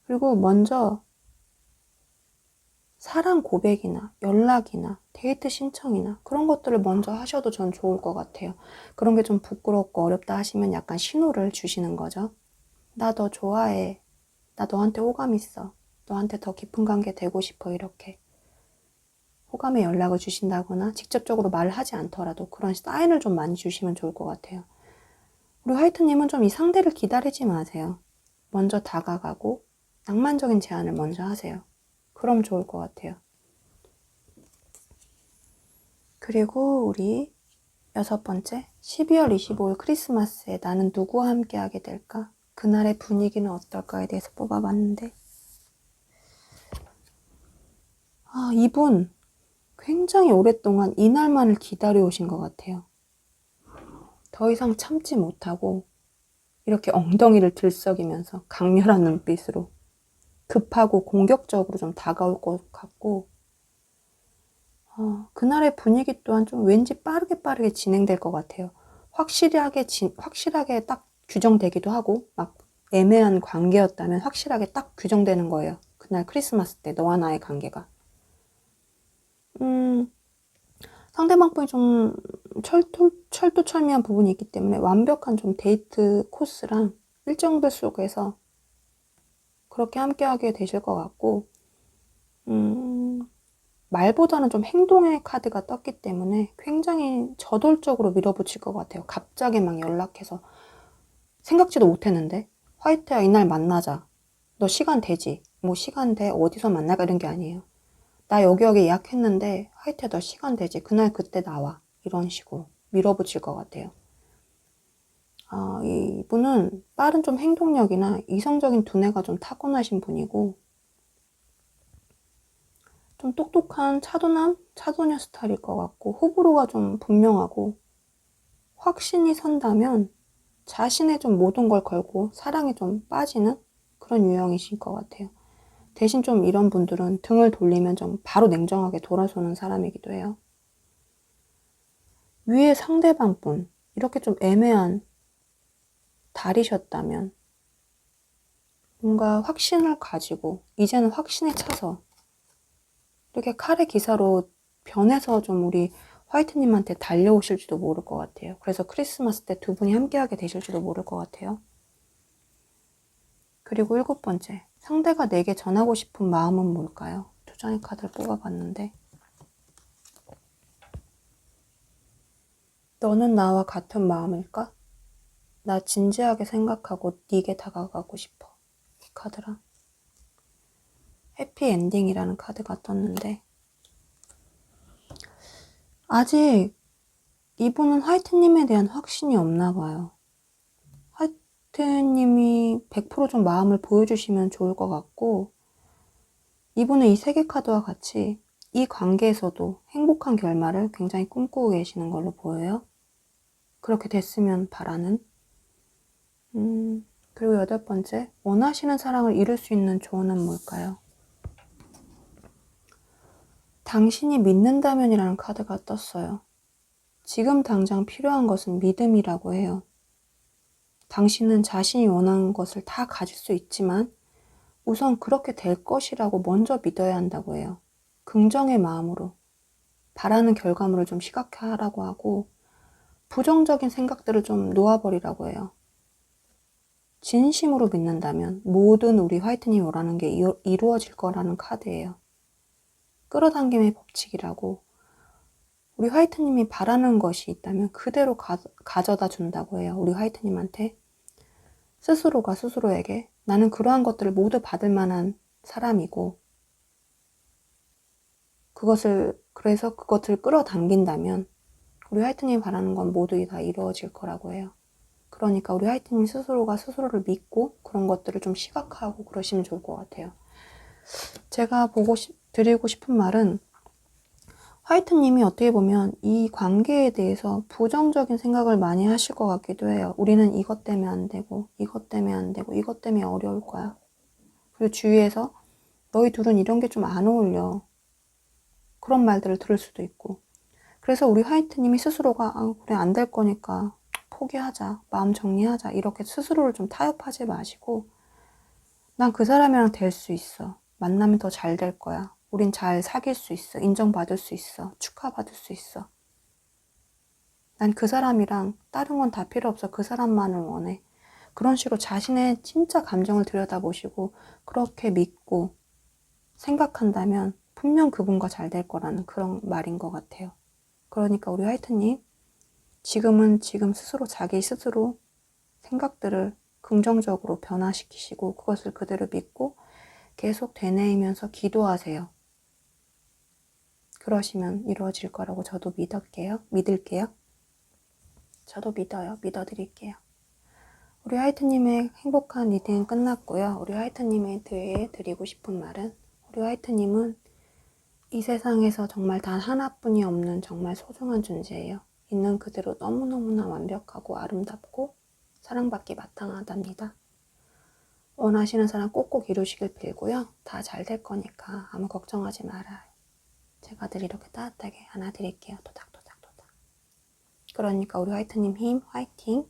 그리고 먼저 사랑 고백이나 연락이나 데이트 신청이나 그런 것들을 먼저 하셔도 전 좋을 것 같아요. 그런 게 좀 부끄럽고 어렵다 하시면 약간 신호를 주시는 거죠. 나 너 좋아해. 나 너한테 호감 있어. 너한테 더 깊은 관계 되고 싶어. 이렇게 호감의 연락을 주신다거나 직접적으로 말을 하지 않더라도 그런 사인을 좀 많이 주시면 좋을 것 같아요. 우리 화이트님은 좀 이 상대를 기다리지 마세요. 먼저 다가가고 낭만적인 제안을 먼저 하세요. 그럼 좋을 것 같아요. 그리고 우리 6번째, 12월 25일 크리스마스에 나는 누구와 함께 하게 될까? 그날의 분위기는 어떨까에 대해서 뽑아봤는데, 이분 굉장히 오랫동안 이날만을 기다려 오신 것 같아요. 더 이상 참지 못하고 이렇게 엉덩이를 들썩이면서 강렬한 눈빛으로 급하고 공격적으로 좀 다가올 것 같고, 그날의 분위기 또한 좀 왠지 빠르게 진행될 것 같아요. 확실하게 딱 규정되기도 하고, 막 애매한 관계였다면 확실하게 딱 규정되는 거예요. 그날 크리스마스 때 너와 나의 관계가. 상대방 분이 좀 철두철미한 부분이 있기 때문에 완벽한 좀 데이트 코스랑 일정들 속에서 그렇게 함께하게 되실 것 같고, 말보다는 좀 행동의 카드가 떴기 때문에 굉장히 저돌적으로 밀어붙일 것 같아요. 갑자기 막 연락해서 생각지도 못했는데, 화이트야 이날 만나자. 너 시간 되지? 뭐 시간 돼? 어디서 만날까? 이런 게 아니에요. 나 여기 예약했는데 화이트야 너 시간 되지? 그날 그때 나와. 이런 식으로 밀어붙일 것 같아요. 이분은 빠른 좀 행동력이나 이성적인 두뇌가 좀 타고나신 분이고, 좀 똑똑한 차도남, 차도녀 스타일일 것 같고, 호불호가 좀 분명하고, 확신이 선다면 자신의 좀 모든 걸 걸고 사랑에 좀 빠지는 그런 유형이실 것 같아요. 대신 좀 이런 분들은 등을 돌리면 좀 바로 냉정하게 돌아서는 사람이기도 해요. 위에 상대방 분, 이렇게 좀 애매한 달이셨다면 뭔가 확신을 가지고 이제는 확신에 차서 이렇게 칼의 기사로 변해서 좀 우리 화이트님한테 달려오실지도 모를 것 같아요. 그래서 크리스마스 때 두 분이 함께하게 되실지도 모를 것 같아요. 그리고 7번째, 상대가 내게 전하고 싶은 마음은 뭘까요? 두 장의 카드를 뽑아봤는데, 너는 나와 같은 마음일까? 나 진지하게 생각하고 네게 다가가고 싶어. 이 카드랑 해피엔딩이라는 카드가 떴는데, 아직 이분은 화이트님에 대한 확신이 없나 봐요. 화이트님이 100%좀 마음을 보여주시면 좋을 것 같고, 이분은 이 3개 카드와 같이 이 관계에서도 행복한 결말을 굉장히 꿈꾸고 계시는 걸로 보여요. 그렇게 됐으면 바라는. 그리고 8번째, 원하시는 사랑을 이룰 수 있는 조언은 뭘까요? 당신이 믿는다면이라는 카드가 떴어요. 지금 당장 필요한 것은 믿음이라고 해요. 당신은 자신이 원하는 것을 다 가질 수 있지만 우선 그렇게 될 것이라고 먼저 믿어야 한다고 해요. 긍정의 마음으로 바라는 결과물을 좀 시각화하라고 하고 부정적인 생각들을 좀 놓아버리라고 해요. 진심으로 믿는다면 모든 우리 화이트님이 원하는 게 이루어질 거라는 카드예요. 끌어당김의 법칙이라고 우리 화이트님이 바라는 것이 있다면 그대로 가져다 준다고 해요. 우리 화이트님한테. 스스로가 스스로에게 나는 그러한 것들을 모두 받을 만한 사람이고 그래서 그것을 끌어당긴다면 우리 화이트님이 바라는 건 모두 다 이루어질 거라고 해요. 그러니까 우리 화이트님 스스로가 스스로를 믿고 그런 것들을 좀 시각화하고 그러시면 좋을 것 같아요. 제가 드리고 싶은 말은 화이트님이 어떻게 보면 이 관계에 대해서 부정적인 생각을 많이 하실 것 같기도 해요. 우리는 이것 때문에 안 되고 이것 때문에 안 되고 이것 때문에 어려울 거야. 그리고 주위에서 너희 둘은 이런 게 좀 안 어울려. 그런 말들을 들을 수도 있고. 그래서 우리 화이트님이 스스로가 그래 안 될 거니까 포기하자. 마음 정리하자. 이렇게 스스로를 좀 타협하지 마시고 난 그 사람이랑 될 수 있어. 만나면 더 잘 될 거야. 우린 잘 사귈 수 있어. 인정받을 수 있어. 축하받을 수 있어. 난 그 사람이랑 다른 건 다 필요 없어. 그 사람만을 원해. 그런 식으로 자신의 진짜 감정을 들여다보시고 그렇게 믿고 생각한다면 분명 그분과 잘 될 거라는 그런 말인 것 같아요. 그러니까 우리 화이트님 지금은 지금 스스로 자기 스스로 생각들을 긍정적으로 변화시키시고 그것을 그대로 믿고 계속 되뇌이면서 기도하세요. 그러시면 이루어질 거라고 저도 믿을게요. 저도 믿어드릴게요. 우리 화이트님의 행복한 리딩은 끝났고요. 우리 화이트님에 대해 드리고 싶은 말은 우리 화이트님은 이 세상에서 정말 단 하나뿐이 없는 정말 소중한 존재예요. 있는 그대로 너무너무나 완벽하고 아름답고 사랑받기 마땅하답니다. 원하시는 사람 꼭꼭 이루시길 빌고요. 다 잘 될 거니까 아무 걱정하지 말아요. 제가 늘 이렇게 따뜻하게 안아드릴게요. 도닥도닥도닥. 그러니까 우리 화이트님 힘 화이팅!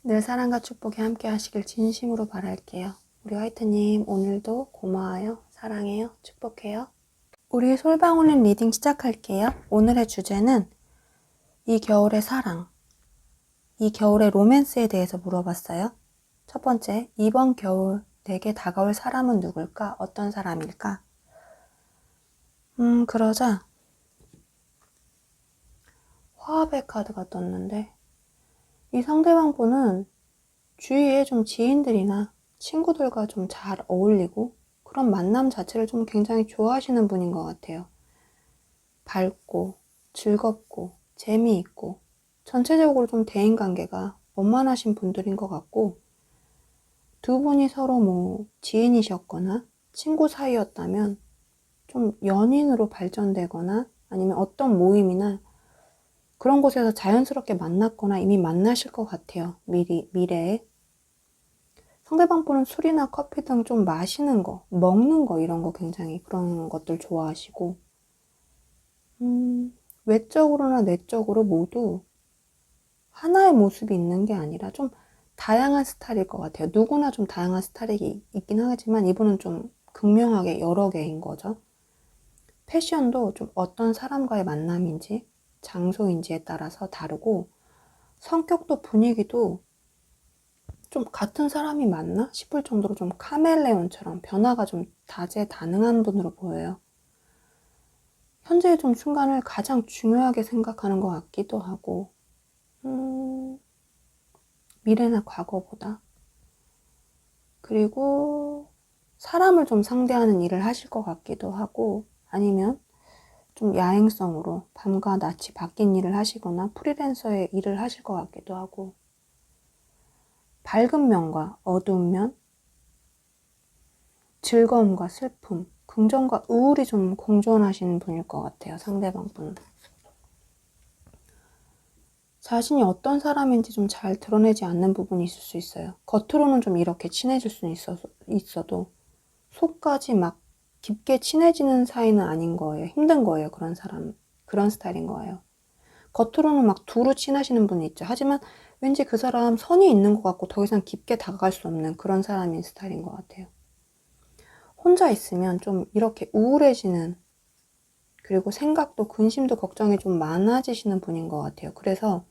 늘 사랑과 축복이 함께 하시길 진심으로 바랄게요. 우리 화이트님 오늘도 고마워요. 사랑해요. 축복해요. 우리 솔방울린 리딩 시작할게요. 오늘의 주제는 이 겨울의 사랑, 이 겨울의 로맨스에 대해서 물어봤어요. 첫 번째, 이번 겨울 내게 다가올 사람은 누굴까? 어떤 사람일까? 그러자 화합의 카드가 떴는데 이 상대방 분은 주위에 좀 지인들이나 친구들과 좀 잘 어울리고 그런 만남 자체를 좀 굉장히 좋아하시는 분인 것 같아요. 밝고 즐겁고 재미있고 전체적으로 좀 대인관계가 원만하신 분들인 것 같고, 두 분이 서로 뭐 지인이셨거나 친구 사이였다면 좀 연인으로 발전되거나 아니면 어떤 모임이나 그런 곳에서 자연스럽게 만났거나 이미 만나실 것 같아요. 미래에. 상대방 분은 술이나 커피 등 좀 마시는 거, 먹는 거 이런 거 굉장히 그런 것들 좋아하시고, 외적으로나 내적으로 모두 하나의 모습이 있는 게 아니라 좀 다양한 스타일일 것 같아요. 누구나 좀 다양한 스타일이 있긴 하지만 이분은 좀 극명하게 여러 개인 거죠. 패션도 좀 어떤 사람과의 만남인지 장소인지에 따라서 다르고, 성격도 분위기도 좀 같은 사람이 맞나 싶을 정도로 좀 카멜레온처럼 변화가 좀 다재다능한 분으로 보여요. 현재의 좀 순간을 가장 중요하게 생각하는 것 같기도 하고, 미래나 과거보다. 그리고 사람을 좀 상대하는 일을 하실 것 같기도 하고, 아니면 좀 야행성으로 밤과 낮이 바뀐 일을 하시거나 프리랜서의 일을 하실 것 같기도 하고, 밝은 면과 어두운 면, 즐거움과 슬픔, 긍정과 우울이 좀 공존하시는 분일 것 같아요. 상대방 분은. 자신이 어떤 사람인지 좀 잘 드러내지 않는 부분이 있을 수 있어요. 겉으로는 좀 이렇게 친해질 수는 있어도 속까지 막 깊게 친해지는 사이는 아닌 거예요. 힘든 거예요. 그런 스타일인 거예요. 겉으로는 막 두루 친하시는 분이 있죠. 하지만 왠지 그 사람 선이 있는 것 같고 더 이상 깊게 다가갈 수 없는 그런 사람인 스타일인 것 같아요. 혼자 있으면 좀 이렇게 우울해지는, 그리고 생각도 근심도 걱정이 좀 많아지시는 분인 것 같아요. 그래서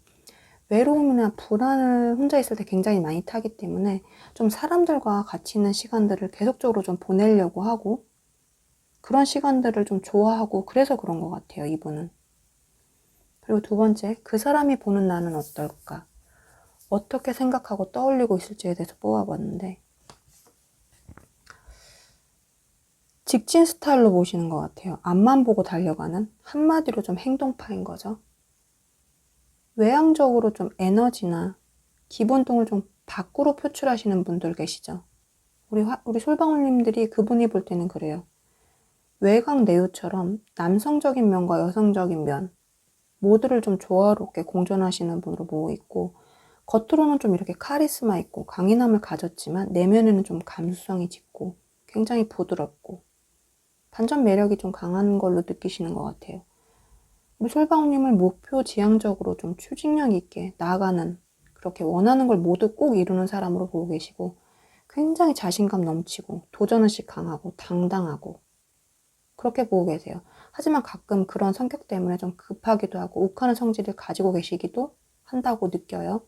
외로움이나 불안을 혼자 있을 때 굉장히 많이 타기 때문에 좀 사람들과 같이 있는 시간들을 계속적으로 좀 보내려고 하고, 그런 시간들을 좀 좋아하고 그래서 그런 것 같아요. 이분은. 그리고 두 번째, 그 사람이 보는 나는 어떨까? 어떻게 생각하고 떠올리고 있을지에 대해서 뽑아봤는데, 직진 스타일로 보시는 것 같아요. 앞만 보고 달려가는, 한마디로 좀 행동파인 거죠. 외향적으로 좀 에너지나 기본동을 좀 밖으로 표출하시는 분들 계시죠. 우리 솔방울님들이 그분이 볼 때는 그래요. 외강 내유처럼 남성적인 면과 여성적인 면 모두를 좀 조화롭게 공존하시는 분으로 보고 있고, 겉으로는 좀 이렇게 카리스마 있고 강인함을 가졌지만 내면에는 좀 감수성이 짙고 굉장히 부드럽고 반전 매력이 좀 강한 걸로 느끼시는 것 같아요. 우리 솔방울님을 목표 지향적으로 좀 추진력 있게 나아가는, 그렇게 원하는 걸 모두 꼭 이루는 사람으로 보고 계시고, 굉장히 자신감 넘치고 도전의식 강하고 당당하고 그렇게 보고 계세요. 하지만 가끔 그런 성격 때문에 좀 급하기도 하고 욱하는 성질을 가지고 계시기도 한다고 느껴요.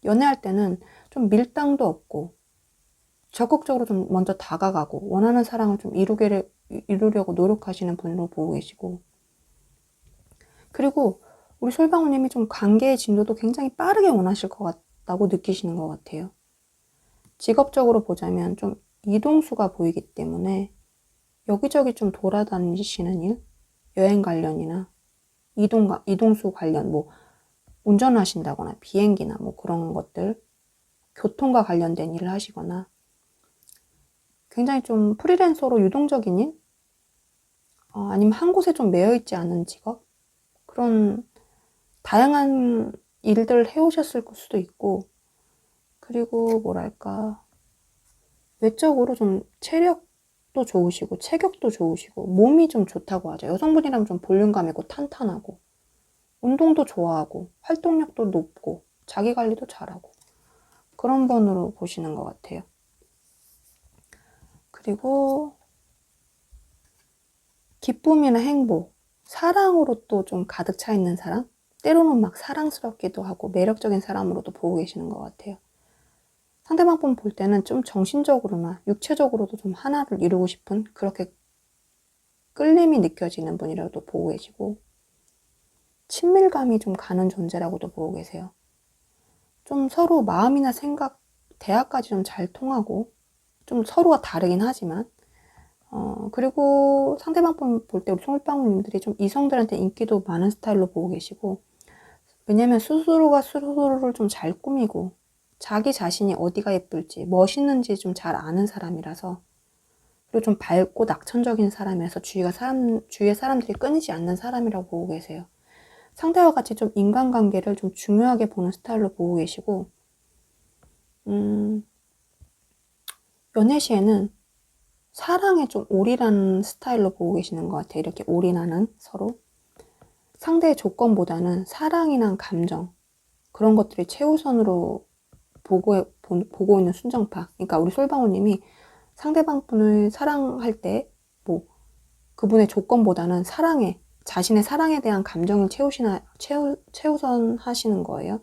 연애할 때는 좀 밀당도 없고 적극적으로 좀 먼저 다가가고 원하는 사랑을 좀 이루려고 노력하시는 분으로 보고 계시고, 그리고 우리 솔방울님이 좀 관계의 진도도 굉장히 빠르게 원하실 것 같다고 느끼시는 것 같아요. 직업적으로 보자면 좀 이동수가 보이기 때문에 여기저기 좀 돌아다니시는 일, 여행 관련이나 이동수 관련, 뭐 운전하신다거나 비행기나 뭐 그런 것들, 교통과 관련된 일을 하시거나, 굉장히 좀 프리랜서로 유동적인 일, 아니면 한 곳에 좀 매여 있지 않은 직업, 그런 다양한 일들을 해오셨을 수도 있고, 그리고 뭐랄까 외적으로 좀 체력도 좋으시고 체격도 좋으시고 몸이 좀 좋다고 하죠. 여성분이라면 좀 볼륨감 있고 탄탄하고 운동도 좋아하고 활동력도 높고 자기관리도 잘하고 그런 분으로 보시는 것 같아요. 그리고 기쁨이나 행복, 사랑으로 또 좀 가득 차 있는 사람, 때로는 막 사랑스럽기도 하고 매력적인 사람으로도 보고 계시는 것 같아요. 상대방 분 볼 때는 좀 정신적으로나 육체적으로도 좀 하나를 이루고 싶은, 그렇게 끌림이 느껴지는 분이라고도 보고 계시고, 친밀감이 좀 가는 존재라고도 보고 계세요. 좀 서로 마음이나 생각, 대화까지 좀 잘 통하고, 좀 서로가 다르긴 하지만, 그리고 상대방 분 볼 때 우리 솔방울님들이 좀 이성들한테 인기도 많은 스타일로 보고 계시고, 왜냐면 스스로가 스스로를 좀 잘 꾸미고 자기 자신이 어디가 예쁠지 멋있는지 좀 잘 아는 사람이라서, 그리고 좀 밝고 낙천적인 사람이라서 주위의 사람들이 끊이지 않는 사람이라고 보고 계세요. 상대와 같이 좀 인간관계를 좀 중요하게 보는 스타일로 보고 계시고, 연애 시에는 사랑에 좀 올인하는 스타일로 보고 계시는 것 같아요. 이렇게 올인하는, 서로 상대의 조건보다는 사랑이나 감정, 그런 것들이 최우선으로 보고 있는 순정파. 그러니까 우리 솔방울님이 상대방 분을 사랑할 때 뭐 그분의 조건보다는 자신의 사랑에 대한 감정을 최우선 하시는 거예요.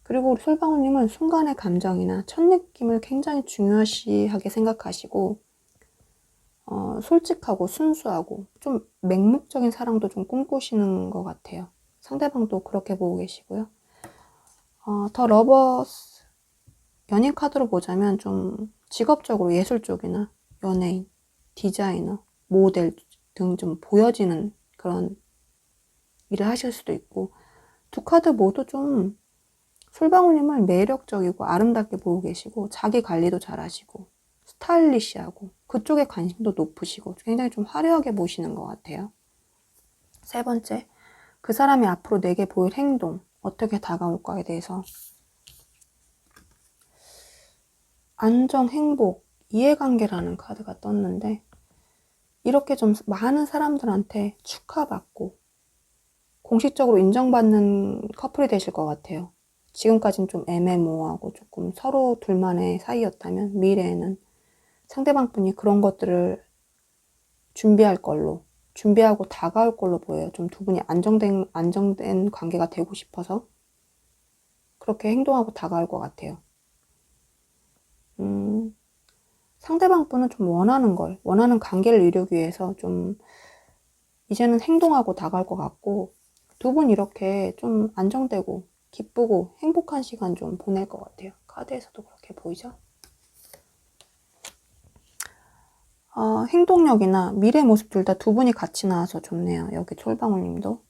그리고 우리 솔방울님은 순간의 감정이나 첫 느낌을 굉장히 중요시하게 생각하시고, 솔직하고 순수하고 좀 맹목적인 사랑도 좀 꿈꾸시는 것 같아요. 상대방도 그렇게 보고 계시고요. 더 러버스 연인 카드로 보자면 좀 직업적으로 예술 쪽이나 연예인, 디자이너, 모델 등 좀 보여지는 그런 일을 하실 수도 있고, 두 카드 모두 좀 솔방울님을 매력적이고 아름답게 보고 계시고, 자기 관리도 잘하시고 스타일리시하고 그쪽에 관심도 높으시고 굉장히 좀 화려하게 보시는 것 같아요. 세 번째, 그 사람이 앞으로 내게 보일 행동, 어떻게 다가올까에 대해서 안정, 행복, 이해관계라는 카드가 떴는데, 이렇게 좀 많은 사람들한테 축하받고 공식적으로 인정받는 커플이 되실 것 같아요. 지금까지는 좀 애매모호하고 조금 서로 둘만의 사이였다면, 미래에는 상대방 분이 그런 것들을 준비하고 다가올 걸로 보여요. 좀 두 분이 안정된 관계가 되고 싶어서 그렇게 행동하고 다가올 것 같아요. 상대방 분은 좀 원하는 관계를 이루기 위해서 좀 이제는 행동하고 다가올 것 같고, 두 분 이렇게 좀 안정되고 기쁘고 행복한 시간 좀 보낼 것 같아요. 카드에서도 그렇게 보이죠? 행동력이나 미래 모습 둘 다 두 분이 같이 나와서 좋네요. 여기 솔방울님도.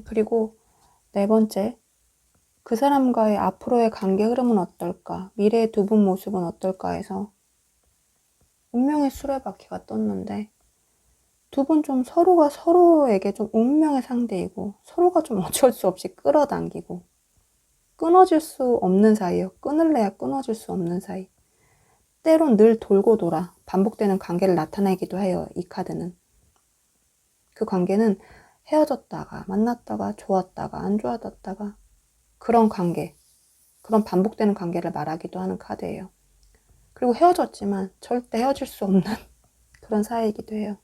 그리고 네 번째, 그 사람과의 앞으로의 관계 흐름은 어떨까? 미래의 두 분 모습은 어떨까 해서 운명의 수레바퀴가 떴는데, 두 분 좀 서로가 서로에게 좀 운명의 상대이고, 서로가 좀 어쩔 수 없이 끌어당기고 끊어질 수 없는 사이예요. 끊을래야 끊어질 수 없는 사이. 때론 늘 돌고 돌아 반복되는 관계를 나타내기도 해요. 이 카드는. 그 관계는 헤어졌다가 만났다가 좋았다가 안 좋아졌다가, 그런 반복되는 관계를 말하기도 하는 카드예요. 그리고 헤어졌지만 절대 헤어질 수 없는 그런 사이이기도 해요.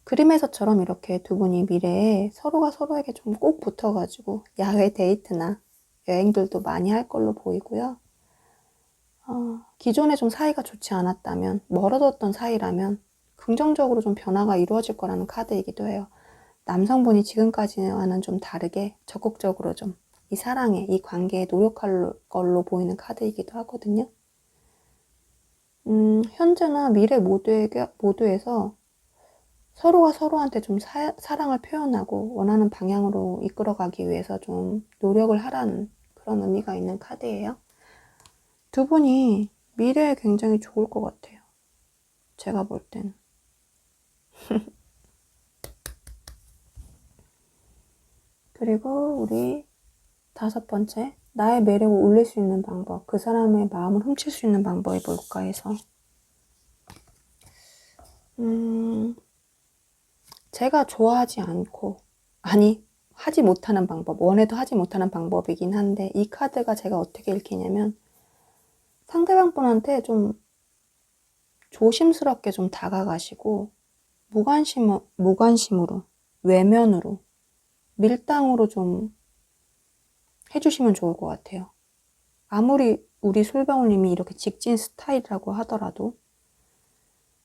그림에서처럼 이렇게 두 분이 미래에 서로가 서로에게 좀 꼭 붙어가지고 야외 데이트나 여행들도 많이 할 걸로 보이고요. 기존에 좀 사이가 좋지 않았다면, 멀어졌던 사이라면 긍정적으로 좀 변화가 이루어질 거라는 카드이기도 해요. 남성분이 지금까지와는 좀 다르게 적극적으로 좀 이 사랑에, 이 관계에 노력할 걸로 보이는 카드이기도 하거든요. 현재나 미래 모두에서 서로가 서로한테 좀 사랑을 표현하고 원하는 방향으로 이끌어가기 위해서 좀 노력을 하라는 그런 의미가 있는 카드예요. 두 분이 미래에 굉장히 좋을 것 같아요. 제가 볼 때는. 그리고 우리 다섯 번째, 나의 매력을 올릴 수 있는 방법, 그 사람의 마음을 훔칠 수 있는 방법이 뭘까 해서, 제가 좋아하지 않고, 하지 못하는 방법, 원해도 하지 못하는 방법이긴 한데, 이 카드가 제가 어떻게 읽히냐면, 상대방 분한테 좀 조심스럽게 좀 다가가시고, 무관심으로, 외면으로, 밀당으로 좀 해주시면 좋을 것 같아요. 아무리 우리 솔방울님이 이렇게 직진 스타일이라고 하더라도,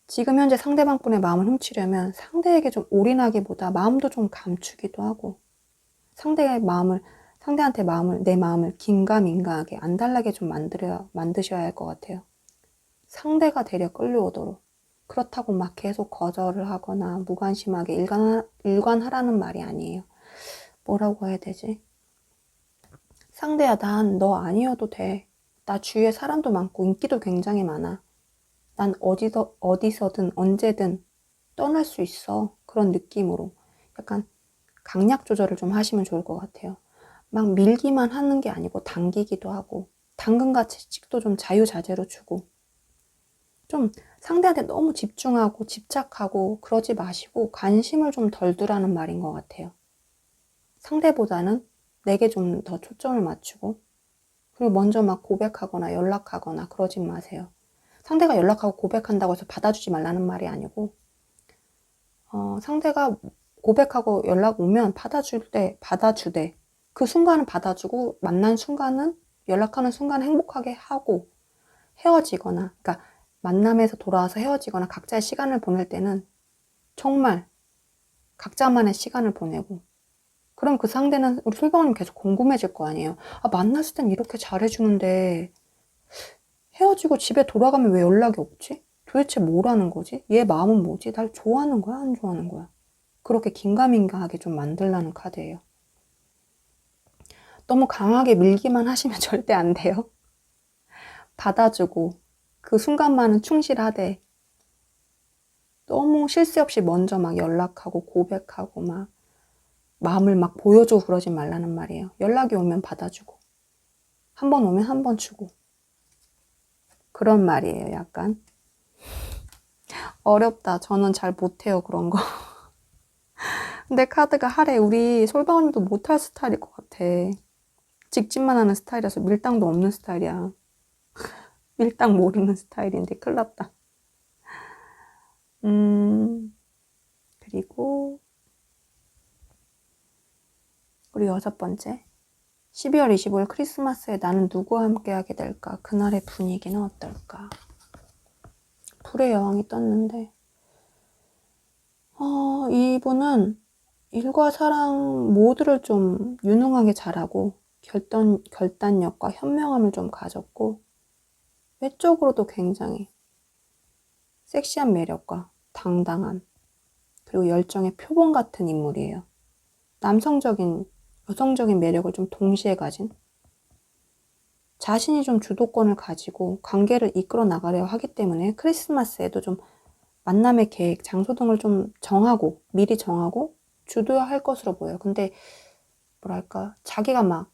지금 현재 상대방 분의 마음을 훔치려면 상대에게 좀 올인하기보다 마음도 좀 감추기도 하고, 내 마음을 긴가민가하게 안달나게 좀 만드셔야 할 것 같아요. 상대가 되려 끌려오도록. 그렇다고 막 계속 거절을 하거나 무관심하게 일관하라는 말이 아니에요. 뭐라고 해야 되지? 상대야, 난 너 아니어도 돼. 나 주위에 사람도 많고 인기도 굉장히 많아. 난 어디서든 언제든 떠날 수 있어. 그런 느낌으로 약간 강약 조절을 좀 하시면 좋을 것 같아요. 막 밀기만 하는 게 아니고 당기기도 하고 당근과 채찍도 좀 자유자재로 주고 좀 상대한테 너무 집중하고 집착하고 그러지 마시고 관심을 좀 덜 두라는 말인 것 같아요. 상대보다는 내게 좀 더 초점을 맞추고 그리고 먼저 막 고백하거나 연락하거나 그러지 마세요. 상대가 연락하고 고백한다고 해서 받아주지 말라는 말이 아니고 상대가 고백하고 연락 오면 받아줄 때 받아주되 그 순간은 받아주고 만난 순간은 연락하는 순간 행복하게 하고 헤어지거나 그러니까 만남에서 돌아와서 헤어지거나 각자의 시간을 보낼 때는 정말 각자만의 시간을 보내고 그럼 그 상대는 우리 솔방울님 계속 궁금해질 거 아니에요. 아, 만났을 땐 이렇게 잘해주는데 헤어지고 집에 돌아가면 왜 연락이 없지? 도대체 뭐라는 거지? 얘 마음은 뭐지? 날 좋아하는 거야? 안 좋아하는 거야? 그렇게 긴가민가하게 좀 만들라는 카드예요. 너무 강하게 밀기만 하시면 절대 안 돼요. 받아주고 그 순간만은 충실하되 너무 쉴 새 없이 먼저 막 연락하고 고백하고 막 마음을 막 보여주고 그러지 말라는 말이에요. 연락이 오면 받아주고 한 번 오면 한 번 주고 그런 말이에요. 약간 어렵다. 저는 잘 못해요. 그런 거. 근데 카드가 하래. 우리 솔방울님도 못할 스타일일 것 같아. 직진만 하는 스타일이라서 밀당도 없는 스타일이야. 밀당 모르는 스타일인데 큰일 났다. 그리고 우리 6번째 12월 25일 크리스마스에 나는 누구와 함께 하게 될까? 그날의 분위기는 어떨까? 불의 여왕이 떴는데 이분은 일과 사랑 모두를 좀 유능하게 잘하고 결단력과 현명함을 좀 가졌고 외적으로도 굉장히 섹시한 매력과 당당함 그리고 열정의 표본 같은 인물이에요. 남성적인, 여성적인 매력을 좀 동시에 가진 자신이 좀 주도권을 가지고 관계를 이끌어 나가려 하기 때문에 크리스마스에도 좀 만남의 계획, 장소 등을 좀 정하고 미리 정하고 주도할 것으로 보여요. 근데 뭐랄까 자기가 막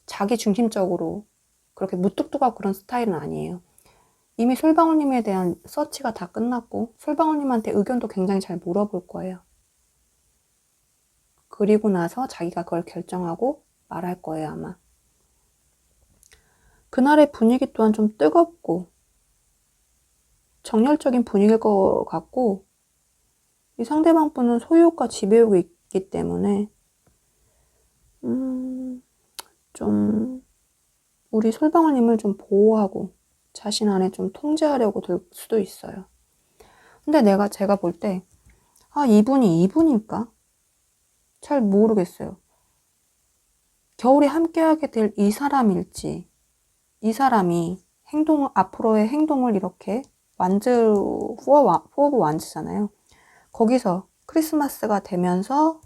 자기 중심적으로 그렇게 무뚝뚝하고 그런 스타일은 아니에요. 이미 솔방울님에 대한 서치가 다 끝났고 솔방울님한테 의견도 굉장히 잘 물어볼 거예요. 그리고 나서 자기가 그걸 결정하고 말할 거예요, 아마. 그날의 분위기 또한 좀 뜨겁고 정열적인 분위기일 것 같고 이 상대방 분은 소유욕과 지배욕이 있기 때문에 좀 우리 솔방울님을 좀 보호하고 자신 안에 좀 통제하려고 들 수도 있어요. 근데 제가 볼 때 이분이 이분일까? 잘 모르겠어요. 겨울에 함께하게 될 이 사람일지 이 사람이 앞으로의 행동을 이렇게 포 오브 완즈잖아요. 거기서 크리스마스가 되면서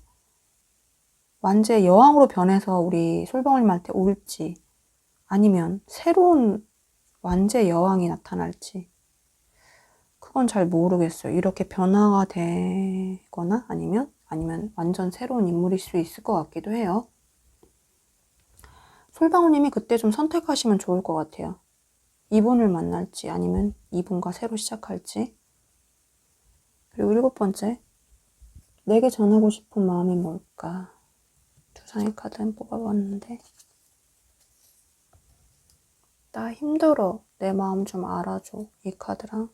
완즈의 여왕으로 변해서 우리 솔방울님한테 올지 아니면 새로운 완즈의 여왕이 나타날지 그건 잘 모르겠어요. 이렇게 변화가 되거나 아니면 완전 새로운 인물일 수 있을 것 같기도 해요. 솔방울님이 그때 좀 선택하시면 좋을 것 같아요. 이분을 만날지 아니면 이분과 새로 시작할지. 그리고 7번째 내게 전하고 싶은 마음이 뭘까? 두 장의 카드 뽑아봤는데 나 힘들어. 내 마음 좀 알아줘. 이 카드랑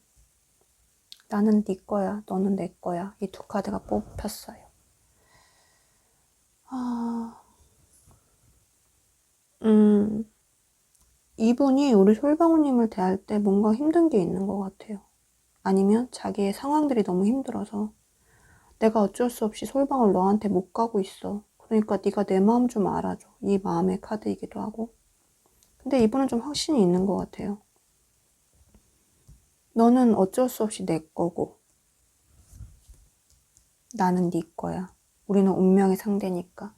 나는 네 거야. 너는 내 거야. 이 두 카드가 뽑혔어요. 이분이 우리 솔방울님을 대할 때 뭔가 힘든 게 있는 것 같아요. 아니면 자기의 상황들이 너무 힘들어서 내가 어쩔 수 없이 솔방울 너한테 못 가고 있어. 그러니까 네가 내 마음 좀 알아줘. 이 마음의 카드이기도 하고. 근데 이분은 좀 확신이 있는 것 같아요. 너는 어쩔 수 없이 내 거고 나는 네 거야. 우리는 운명의 상대니까.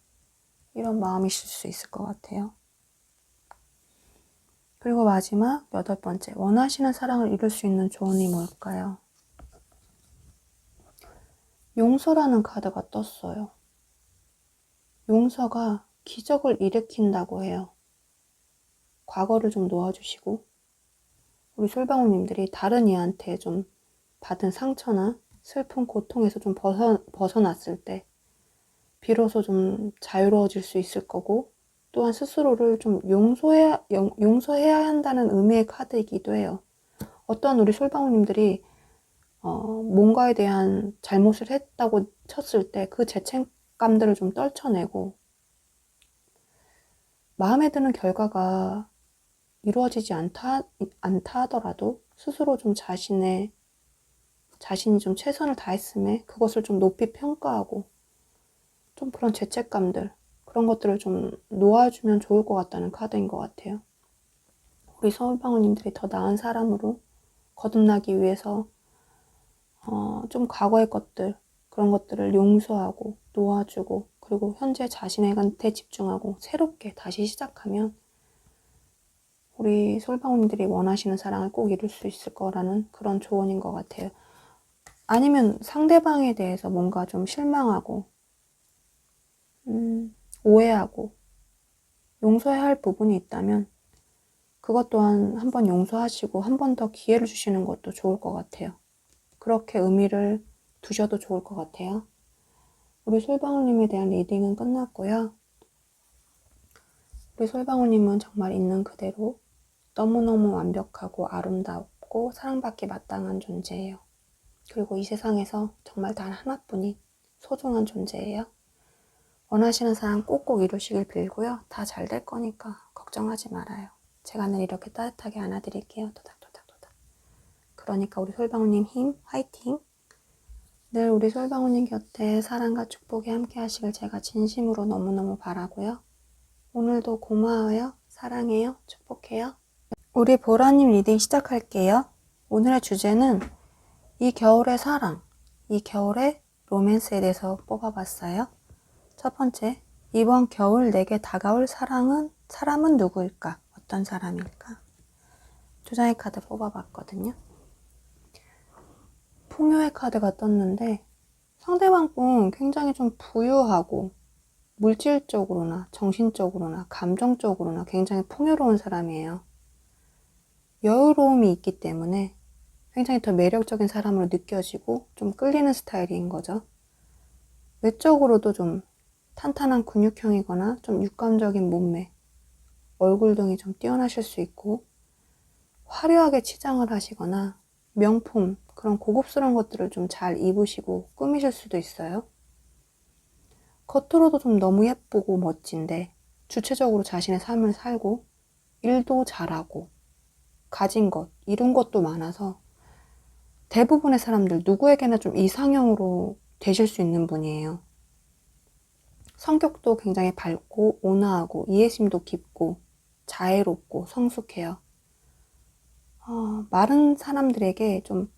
이런 마음이실 수 있을 것 같아요. 그리고 마지막 8번째, 원하시는 사랑을 이룰 수 있는 조언이 뭘까요? 용서라는 카드가 떴어요. 용서가 기적을 일으킨다고 해요. 과거를 좀 놓아주시고 우리 솔방울님들이 다른 이한테 좀 받은 상처나 슬픈 고통에서 좀 벗어났을 때 비로소 좀 자유로워질 수 있을 거고 또한 스스로를 좀 용서해야 한다는 의미의 카드이기도 해요. 어떤 우리 솔방울님들이 뭔가에 대한 잘못을 했다고 쳤을 때 그 죄책감들을 좀 떨쳐내고 마음에 드는 결과가 이루어지지 않다 하더라도 스스로 좀 자신이 좀 최선을 다했음에 그것을 좀 높이 평가하고 좀 그런 죄책감들 그런 것들을 좀 놓아주면 좋을 것 같다는 카드인 것 같아요. 우리 서울방울님들이 더 나은 사람으로 거듭나기 위해서 좀 과거의 것들 그런 것들을 용서하고 놓아주고 그리고 현재 자신한테 집중하고 새롭게 다시 시작하면 우리 솔방울님들이 원하시는 사랑을 꼭 이룰 수 있을 거라는 그런 조언인 것 같아요. 아니면 상대방에 대해서 뭔가 좀 실망하고 오해하고 용서해야 할 부분이 있다면 그것 또한 한번 용서하시고 한 번 더 기회를 주시는 것도 좋을 것 같아요. 그렇게 의미를 두셔도 좋을 것 같아요. 우리 솔방울님에 대한 리딩은 끝났고요. 우리 솔방울님은 정말 있는 그대로 너무너무 완벽하고 아름답고 사랑받기 마땅한 존재예요. 그리고 이 세상에서 정말 단 하나뿐인 소중한 존재예요. 원하시는 사랑 꼭꼭 이루시길 빌고요. 다 잘 될 거니까 걱정하지 말아요. 제가 늘 이렇게 따뜻하게 안아드릴게요. 도닥도닥도닥. 그러니까 우리 솔방울님 힘 화이팅! 늘 우리 솔방울님 곁에 사랑과 축복이 함께 하시길 제가 진심으로 너무너무 바라고요. 오늘도 고마워요. 사랑해요. 축복해요. 우리 보라님 리딩 시작할게요. 오늘의 주제는 이 겨울의 사랑, 이 겨울의 로맨스에 대해서 뽑아봤어요. 첫 번째, 이번 겨울 내게 다가올 사람은 누구일까? 어떤 사람일까? 두 장의 카드 뽑아봤거든요. 풍요의 카드가 떴는데 상대방 분 굉장히 좀 부유하고 물질적으로나 정신적으로나 감정적으로나 굉장히 풍요로운 사람이에요. 여유로움이 있기 때문에 굉장히 더 매력적인 사람으로 느껴지고 좀 끌리는 스타일인 거죠. 외적으로도 좀 탄탄한 근육형이거나 좀 육감적인 몸매, 얼굴 등이 좀 뛰어나실 수 있고 화려하게 치장을 하시거나 명품, 그런 고급스러운 것들을 좀 잘 입으시고 꾸미실 수도 있어요. 겉으로도 좀 너무 예쁘고 멋진데 주체적으로 자신의 삶을 살고 일도 잘하고 가진 것, 이룬 것도 많아서 대부분의 사람들 누구에게나 좀 이상형으로 되실 수 있는 분이에요. 성격도 굉장히 밝고 온화하고 이해심도 깊고 자애롭고 성숙해요. 마른 사람들에게 좀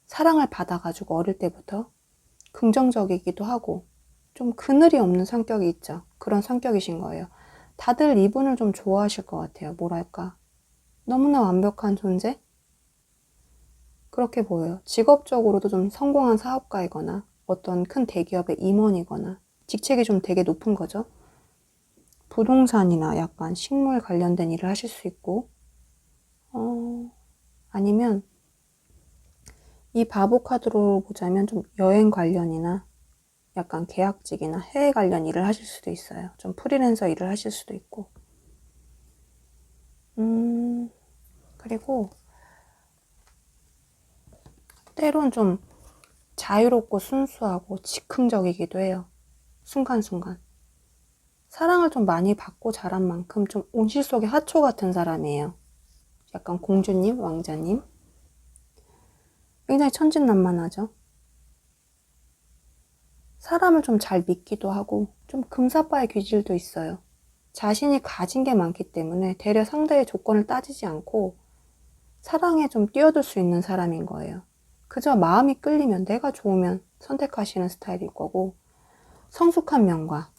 사랑을 받아가지고 어릴 때부터 긍정적이기도 하고 좀 그늘이 없는 성격이 있죠. 그런 성격이신 거예요. 다들 이분을 좀 좋아하실 것 같아요. 뭐랄까, 너무나 완벽한 존재? 그렇게 보여요. 직업적으로도 좀 성공한 사업가이거나 어떤 큰 대기업의 임원이거나 직책이 좀 되게 높은 거죠. 부동산이나 약간 식물 관련된 일을 하실 수 있고 아니면 이 바보 카드로 보자면 좀 여행 관련이나 약간 계약직이나 해외 관련 일을 하실 수도 있어요. 좀 프리랜서 일을 하실 수도 있고 그리고 때론 좀 자유롭고 순수하고 즉흥적이기도 해요. 순간순간. 사랑을 좀 많이 받고 자란 만큼 좀 온실 속의 하초 같은 사람이에요. 약간 공주님, 왕자님. 굉장히 천진난만하죠. 사람을 좀 잘 믿기도 하고 좀 금사빠의 귀질도 있어요. 자신이 가진 게 많기 때문에 되려 상대의 조건을 따지지 않고 사랑에 좀 뛰어들 수 있는 사람인 거예요. 그저 마음이 끌리면, 내가 좋으면 선택하시는 스타일일 거고, 성숙한 면과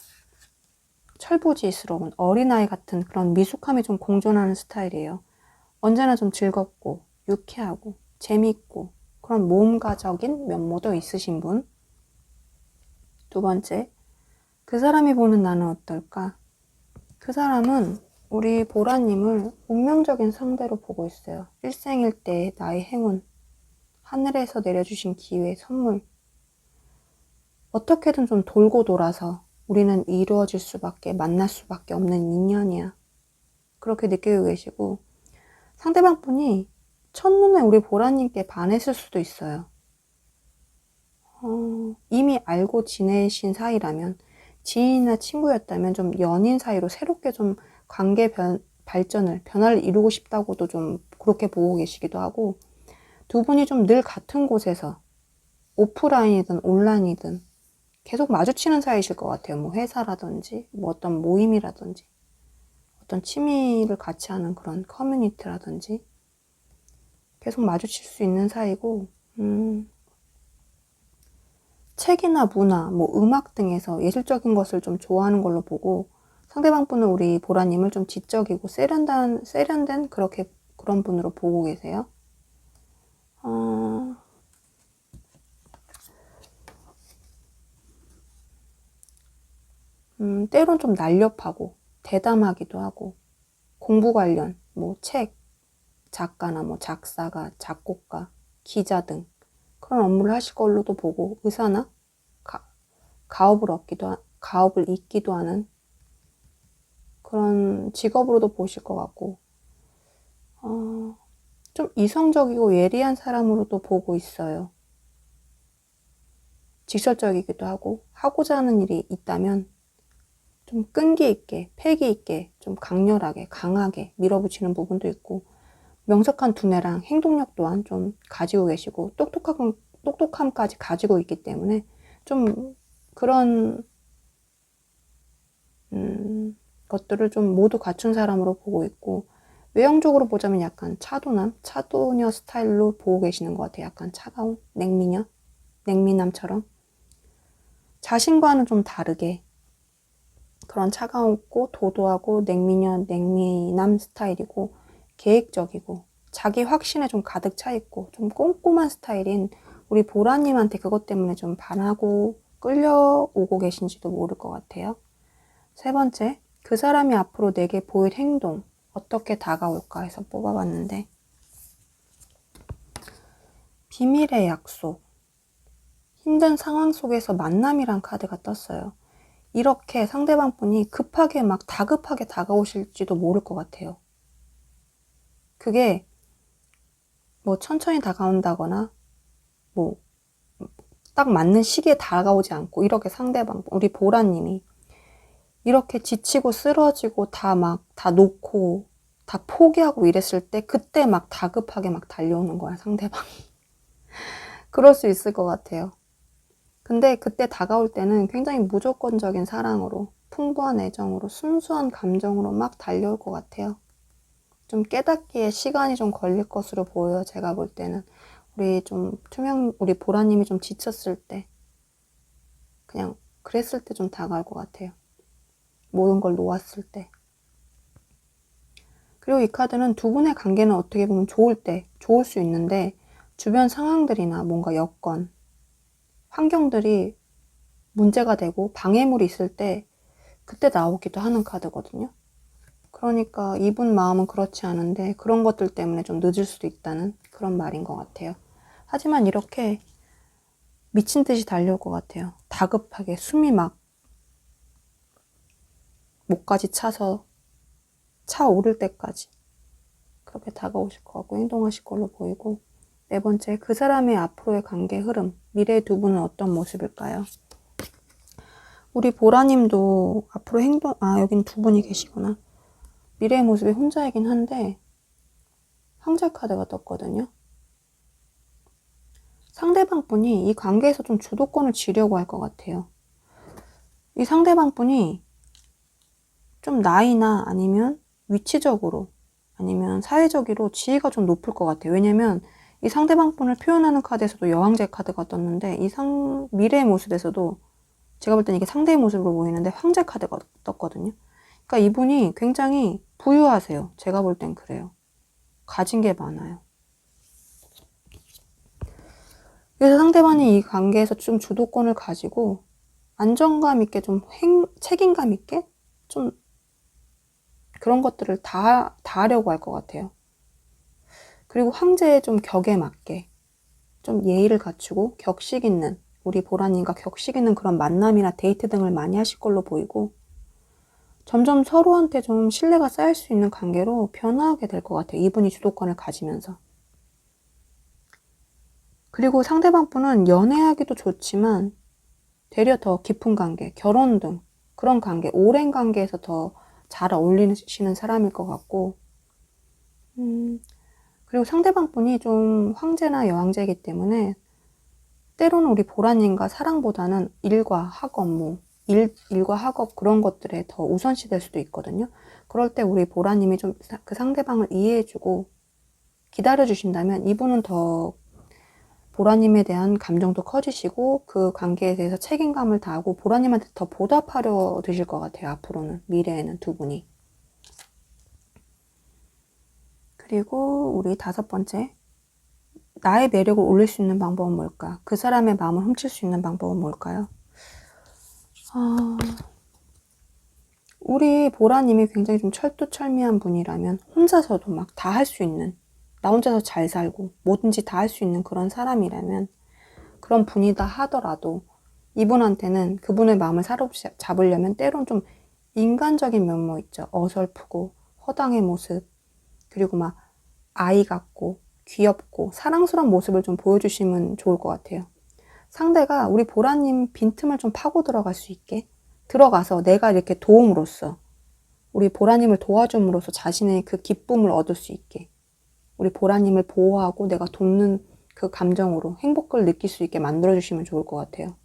철부지스러운 어린아이 같은 그런 미숙함이 좀 공존하는 스타일이에요. 언제나 좀 즐겁고 유쾌하고 재밌고 그런 모험가적인 면모도 있으신 분. 두 번째, 그 사람이 보는 나는 어떨까? 그 사람은 우리 보라님을 운명적인 상대로 보고 있어요. 일생일대의 나의 행운, 하늘에서 내려주신 기회, 선물. 어떻게든 좀 돌고 돌아서 우리는 이루어질 수밖에, 만날 수밖에 없는 인연이야. 그렇게 느끼고 계시고, 상대방 분이 첫눈에 우리 보라님께 반했을 수도 있어요. 이미 알고 지내신 사이라면, 지인이나 친구였다면 좀 연인 사이로 새롭게 좀 관계 발전을, 변화를 이루고 싶다고도 좀 그렇게 보고 계시기도 하고, 두 분이 좀 늘 같은 곳에서 오프라인이든 온라인이든 계속 마주치는 사이실 것 같아요. 뭐 회사라든지, 뭐 어떤 모임이라든지, 어떤 취미를 같이 하는 그런 커뮤니티라든지 계속 마주칠 수 있는 사이고, 책이나 문화, 뭐 음악 등에서 예술적인 것을 좀 좋아하는 걸로 보고, 상대방 분은 우리 보라님을 좀 지적이고 세련된 그런 분으로 보고 계세요. 때론 좀 날렵하고 대담하기도 하고, 공부 관련 뭐 책, 작가나 뭐 작사가, 작곡가, 기자 등 그런 업무를 하실 걸로도 보고, 의사나 가업을 잇기도 하는 그런 직업으로도 보실 것 같고, 좀 이성적이고 예리한 사람으로도 보고 있어요. 직설적이기도 하고, 하고자 하는 일이 있다면 좀 끈기 있게, 패기 있게, 좀 강렬하게, 강하게 밀어붙이는 부분도 있고, 명석한 두뇌랑 행동력 또한 좀 가지고 계시고, 똑똑함까지 가지고 있기 때문에 좀 그런 것들을 좀 모두 갖춘 사람으로 보고 있고, 외형적으로 보자면 약간 차도녀 스타일로 보고 계시는 것 같아요. 약간 차가운 냉미남처럼. 자신과는 좀 다르게 그런 차가웠고 도도하고 냉미남 스타일이고, 계획적이고 자기 확신에 좀 가득 차 있고 좀 꼼꼼한 스타일인 우리 보라님한테 그것 때문에 좀 반하고 끌려오고 계신지도 모를 것 같아요. 세 번째, 그 사람이 앞으로 내게 보일 행동, 어떻게 다가올까 해서 뽑아봤는데, 비밀의 약속, 힘든 상황 속에서 만남이란 카드가 떴어요. 이렇게 상대방 분이 다급하게 다가오실지도 모를 것 같아요. 그게 뭐 천천히 다가온다거나 뭐 딱 맞는 시기에 다가오지 않고, 이렇게 우리 보라님이 이렇게 지치고 쓰러지고 다 놓고 다 포기하고 이랬을 때, 그때 다급하게 달려오는 거야, 상대방이. 그럴 수 있을 것 같아요. 근데 그때 다가올 때는 굉장히 무조건적인 사랑으로, 풍부한 애정으로, 순수한 감정으로 달려올 것 같아요. 좀 깨닫기에 시간이 좀 걸릴 것으로 보여요, 제가 볼 때는. 우리 보라님이 좀 지쳤을 때, 그냥 그랬을 때 좀 다가올 것 같아요. 모든 걸 놓았을 때. 그리고 이 카드는 두 분의 관계는 어떻게 보면 좋을 수 있는데, 주변 상황들이나 뭔가 여건, 환경들이 문제가 되고 방해물이 있을 때 그때 나오기도 하는 카드거든요. 그러니까 이분 마음은 그렇지 않은데 그런 것들 때문에 좀 늦을 수도 있다는 그런 말인 것 같아요. 하지만 이렇게 미친 듯이 달려올 것 같아요. 다급하게 숨이 목까지 차서 차오를 때까지 그렇게 다가오실 것 같고 행동하실 걸로 보이고, 네 번째, 그 사람의 앞으로의 관계 흐름, 미래의 두 분은 어떤 모습일까요? 우리 보라님도 앞으로 여긴 두 분이 계시구나. 미래의 모습이 혼자이긴 한데 황제 카드가 떴거든요. 상대방 분이 이 관계에서 좀 주도권을 쥐려고 할 것 같아요. 이 상대방 분이 좀 나이나 아니면 위치적으로, 아니면 사회적으로 지위가 좀 높을 것 같아요. 왜냐면 이 상대방 분을 표현하는 카드에서도 여왕제 카드가 떴는데 이 미래의 모습에서도 제가 볼 땐 이게 상대의 모습으로 보이는데 황제 카드가 떴거든요. 그러니까 이분이 굉장히 부유하세요. 제가 볼 땐 그래요. 가진 게 많아요. 그래서 상대방이 이 관계에서 좀 주도권을 가지고 안정감 있게 좀 책임감 있게 좀 그런 것들을 다 하려고 할 것 같아요. 그리고 황제의 좀 격에 맞게 좀 예의를 갖추고 격식 있는 우리 보라님과 격식 있는 그런 만남이나 데이트 등을 많이 하실 걸로 보이고 점점 서로한테 좀 신뢰가 쌓일 수 있는 관계로 변화하게 될 것 같아요. 이분이 주도권을 가지면서. 그리고 상대방 분은 연애하기도 좋지만 되려 더 깊은 관계, 결혼 등 그런 관계, 오랜 관계에서 더 잘 어울리시는 사람일 것 같고 그리고 상대방 분이 좀 황제나 여왕제이기 때문에 때로는 우리 보라님과 사랑보다는 일과 학업, 일과 학업 그런 것들에 더 우선시 될 수도 있거든요. 그럴 때 우리 보라님이 좀 그 상대방을 이해해주고 기다려주신다면 이분은 더 보라님에 대한 감정도 커지시고 그 관계에 대해서 책임감을 다하고 보라님한테 더 보답하려 드실 것 같아요. 앞으로는 미래에는 두 분이. 그리고 우리 5번째 나의 매력을 올릴 수 있는 방법은 뭘까? 그 사람의 마음을 훔칠 수 있는 방법은 뭘까요? 우리 보라님이 굉장히 좀 철두철미한 분이라면 혼자서도 막 다 할 수 있는 나 혼자서 잘 살고 뭐든지 다 할 수 있는 그런 사람이라면 그런 분이다 하더라도 이분한테는 그분의 마음을 사로잡으려면 때론 좀 인간적인 면모 있죠. 어설프고 허당의 모습 그리고 막 아이 같고 귀엽고 사랑스러운 모습을 좀 보여주시면 좋을 것 같아요. 상대가 우리 보라님 빈틈을 좀 파고 들어갈 수 있게 들어가서 내가 이렇게 도움으로써 우리 보라님을 도와줌으로써 자신의 그 기쁨을 얻을 수 있게 우리 보라님을 보호하고 내가 돕는 그 감정으로 행복을 느낄 수 있게 만들어주시면 좋을 것 같아요.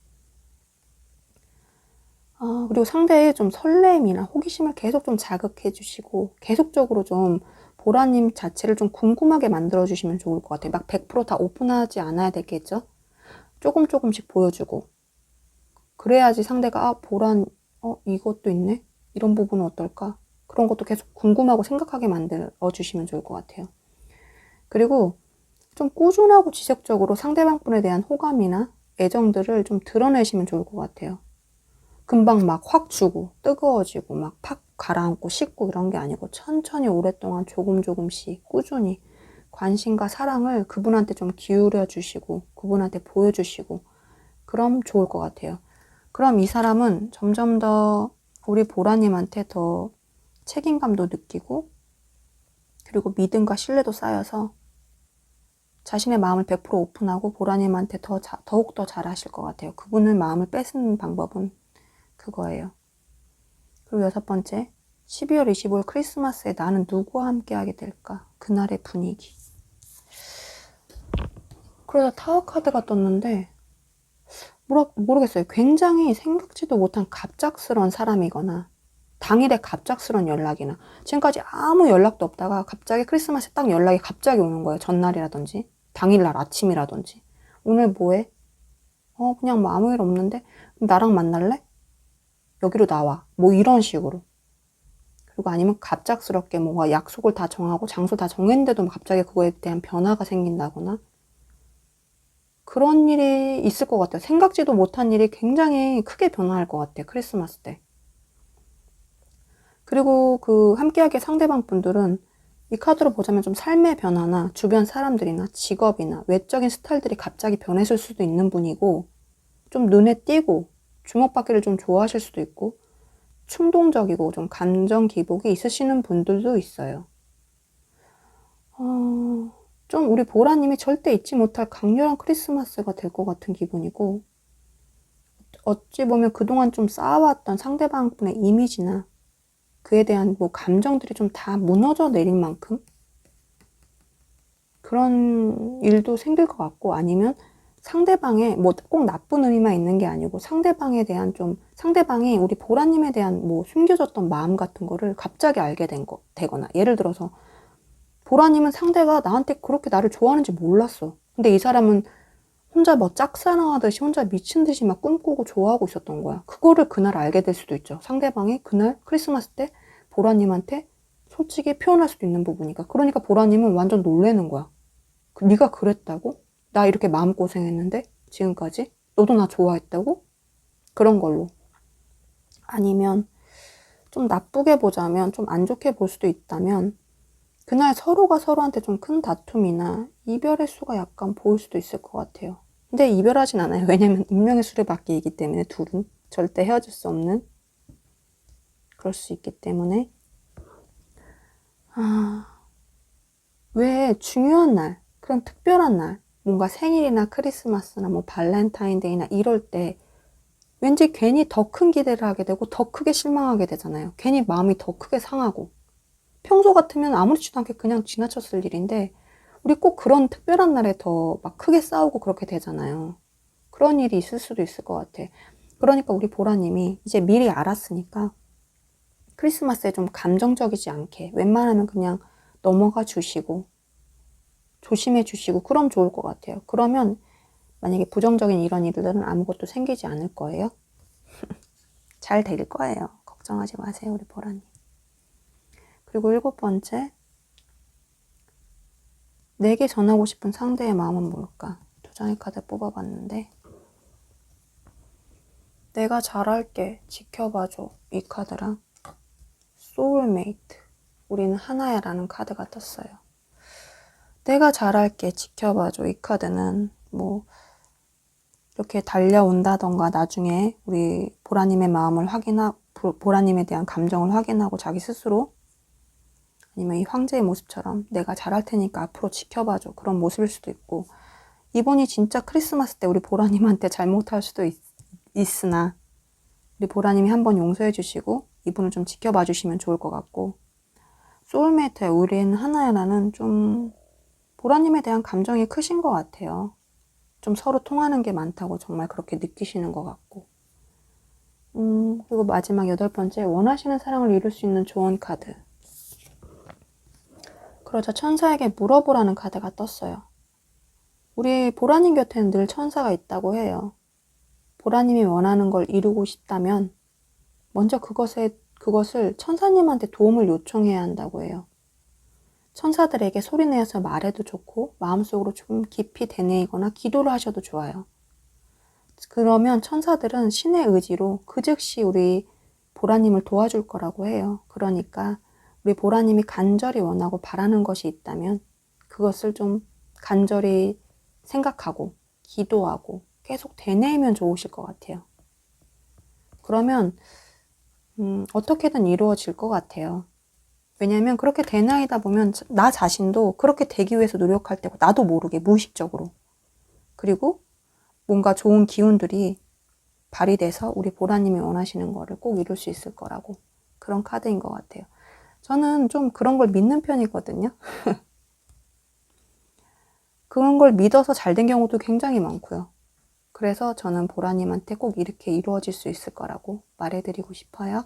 그리고 상대의 좀 설렘이나 호기심을 계속 좀 자극해 주시고 계속적으로 좀 보라님 자체를 좀 궁금하게 만들어주시면 좋을 것 같아요. 막 100% 다 오픈하지 않아야 되겠죠? 조금씩 보여주고 그래야지 상대가 보란 이것도 있네? 이런 부분은 어떨까? 그런 것도 계속 궁금하고 생각하게 만들어주시면 좋을 것 같아요. 그리고 좀 꾸준하고 지속적으로 상대방 분에 대한 호감이나 애정들을 좀 드러내시면 좋을 것 같아요. 금방 막 확 주고 뜨거워지고 막 팍 가라앉고 식고 이런 게 아니고 천천히 오랫동안 조금씩 꾸준히 관심과 사랑을 그분한테 좀 기울여 주시고 그분한테 보여주시고 그럼 좋을 것 같아요. 그럼 이 사람은 점점 더 우리 보라님한테 더 책임감도 느끼고 그리고 믿음과 신뢰도 쌓여서 자신의 마음을 100% 오픈하고 보라님한테 더욱더 잘하실 것 같아요. 그분의 마음을 뺏는 방법은 그거예요. 그리고 6번째, 12월 25일 크리스마스에 나는 누구와 함께 하게 될까? 그날의 분위기. 그러다 타워 카드가 떴는데 모르겠어요. 굉장히 생각지도 못한 갑작스러운 사람이거나 당일에 갑작스러운 연락이나 지금까지 아무 연락도 없다가 갑자기 크리스마스에 딱 연락이 갑자기 오는 거예요. 전날이라든지 당일날 아침이라든지 오늘 뭐해? 그냥 뭐 아무 일 없는데 나랑 만날래? 여기로 나와. 뭐 이런 식으로. 그리고 아니면 갑작스럽게 뭔가 약속을 다 정하고 장소 다 정했는데도 갑자기 그거에 대한 변화가 생긴다거나 그런 일이 있을 것 같아요. 생각지도 못한 일이 굉장히 크게 변화할 것 같아요. 크리스마스 때. 그리고 그 함께하기의 상대방 분들은 이 카드로 보자면 좀 삶의 변화나 주변 사람들이나 직업이나 외적인 스타일들이 갑자기 변했을 수도 있는 분이고 좀 눈에 띄고 주목받기를 좀 좋아하실 수도 있고 충동적이고 좀 감정 기복이 있으시는 분들도 있어요. 좀 우리 보라님이 절대 잊지 못할 강렬한 크리스마스가 될 것 같은 기분이고 어찌 보면 그동안 좀 쌓아왔던 상대방 분의 이미지나 그에 대한 뭐 감정들이 좀 다 무너져 내릴 만큼 그런 일도 생길 것 같고 아니면 상대방의 뭐 꼭 나쁜 의미만 있는 게 아니고 상대방에 대한 좀 상대방이 우리 보라님에 대한 뭐 숨겨졌던 마음 같은 거를 갑자기 알게 되거나 예를 들어서 보라님은 상대가 나한테 그렇게 나를 좋아하는지 몰랐어. 근데 이 사람은 혼자 뭐 짝사랑하듯이 혼자 미친 듯이 막 꿈꾸고 좋아하고 있었던 거야. 그거를 그날 알게 될 수도 있죠. 상대방이 그날 크리스마스 때 보라님한테 솔직히 표현할 수도 있는 부분이니까. 그러니까 보라님은 완전 놀래는 거야. 네가 그랬다고? 나 이렇게 마음고생했는데 지금까지? 너도 나 좋아했다고? 그런 걸로. 아니면 좀 나쁘게 보자면, 좀 안 좋게 볼 수도 있다면, 그날 서로가 서로한테 좀 큰 다툼이나 이별의 수가 약간 보일 수도 있을 것 같아요. 근데 이별하진 않아요. 왜냐면 운명의 수레바퀴이기 때문에 둘은 절대 헤어질 수 없는, 그럴 수 있기 때문에. 왜 중요한 날, 그런 특별한 날, 뭔가 생일이나 크리스마스나 뭐 발렌타인데이나 이럴 때 왠지 괜히 더 큰 기대를 하게 되고 더 크게 실망하게 되잖아요. 괜히 마음이 더 크게 상하고. 평소 같으면 아무렇지도 않게 그냥 지나쳤을 일인데 우리 꼭 그런 특별한 날에 더 막 크게 싸우고 그렇게 되잖아요. 그런 일이 있을 수도 있을 것 같아. 그러니까 우리 보라님이 이제 미리 알았으니까 크리스마스에 좀 감정적이지 않게 웬만하면 그냥 넘어가 주시고 조심해 주시고 그럼 좋을 것 같아요. 그러면 만약에 부정적인 이런 일들은 아무것도 생기지 않을 거예요. 잘 될 거예요. 걱정하지 마세요, 우리 보라님. 그리고 7번째, 내게 전하고 싶은 상대의 마음은 뭘까? 2장의 카드 뽑아봤는데, 내가 잘할게, 지켜봐줘, 이 카드랑 소울메이트, 우리는 하나야 라는 카드가 떴어요. 내가 잘할게, 지켜봐줘, 이 카드는 뭐 이렇게 달려온다던가 나중에 우리 보라님의 마음을 보라님에 대한 감정을 확인하고 자기 스스로, 아니면 이 황제의 모습처럼 내가 잘할 테니까 앞으로 지켜봐줘, 그런 모습일 수도 있고, 이분이 진짜 크리스마스 때 우리 보라님한테 잘못할 수도 있으나 우리 보라님이 한번 용서해 주시고 이분을 좀 지켜봐 주시면 좋을 것 같고, 소울메이트의 우리는 하나야라는 좀 보라님에 대한 감정이 크신 것 같아요. 좀 서로 통하는 게 많다고 정말 그렇게 느끼시는 것 같고, 그리고 마지막 8번째, 원하시는 사랑을 이룰 수 있는 조언 카드. 그러자 천사에게 물어보라는 카드가 떴어요. 우리 보라님 곁에는 늘 천사가 있다고 해요. 보라님이 원하는 걸 이루고 싶다면 먼저 그것을 천사님한테 도움을 요청해야 한다고 해요. 천사들에게 소리내어서 말해도 좋고 마음속으로 좀 깊이 되뇌이거나 기도를 하셔도 좋아요. 그러면 천사들은 신의 의지로 그 즉시 우리 보라님을 도와줄 거라고 해요. 그러니까 우리 보라님이 간절히 원하고 바라는 것이 있다면 그것을 좀 간절히 생각하고 기도하고 계속 되뇌이면 좋으실 것 같아요. 그러면 어떻게든 이루어질 것 같아요. 왜냐하면 그렇게 되뇌이다 보면 나 자신도 그렇게 되기 위해서 노력할 때고, 나도 모르게 무의식적으로, 그리고 뭔가 좋은 기운들이 발휘돼서 우리 보라님이 원하시는 거를 꼭 이룰 수 있을 거라고, 그런 카드인 것 같아요. 저는 좀 그런 걸 믿는 편이거든요. 그런 걸 믿어서 잘 된 경우도 굉장히 많고요. 그래서 저는 보라님한테 꼭 이렇게 이루어질 수 있을 거라고 말해드리고 싶어요.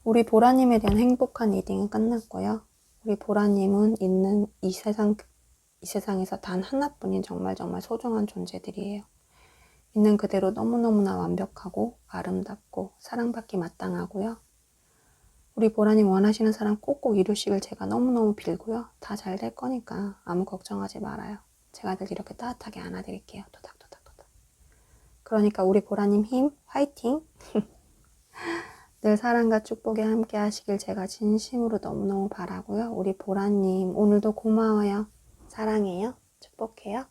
우리 보라님에 대한 행복한 리딩은 끝났고요. 우리 보라님은 있는 이 세상에서 단 하나뿐인 정말 소중한 존재들이에요. 있는 그대로 너무너무나 완벽하고 아름답고 사랑받기 마땅하고요. 우리 보라님 원하시는 사랑 꼭꼭 이루시길 제가 너무너무 빌고요. 다 잘 될 거니까 아무 걱정하지 말아요. 제가 늘 이렇게 따뜻하게 안아드릴게요. 토닥토닥토닥. 그러니까 우리 보라님 힘, 화이팅! 늘 사랑과 축복에 함께 하시길 제가 진심으로 너무너무 바라고요. 우리 보라님 오늘도 고마워요. 사랑해요. 축복해요.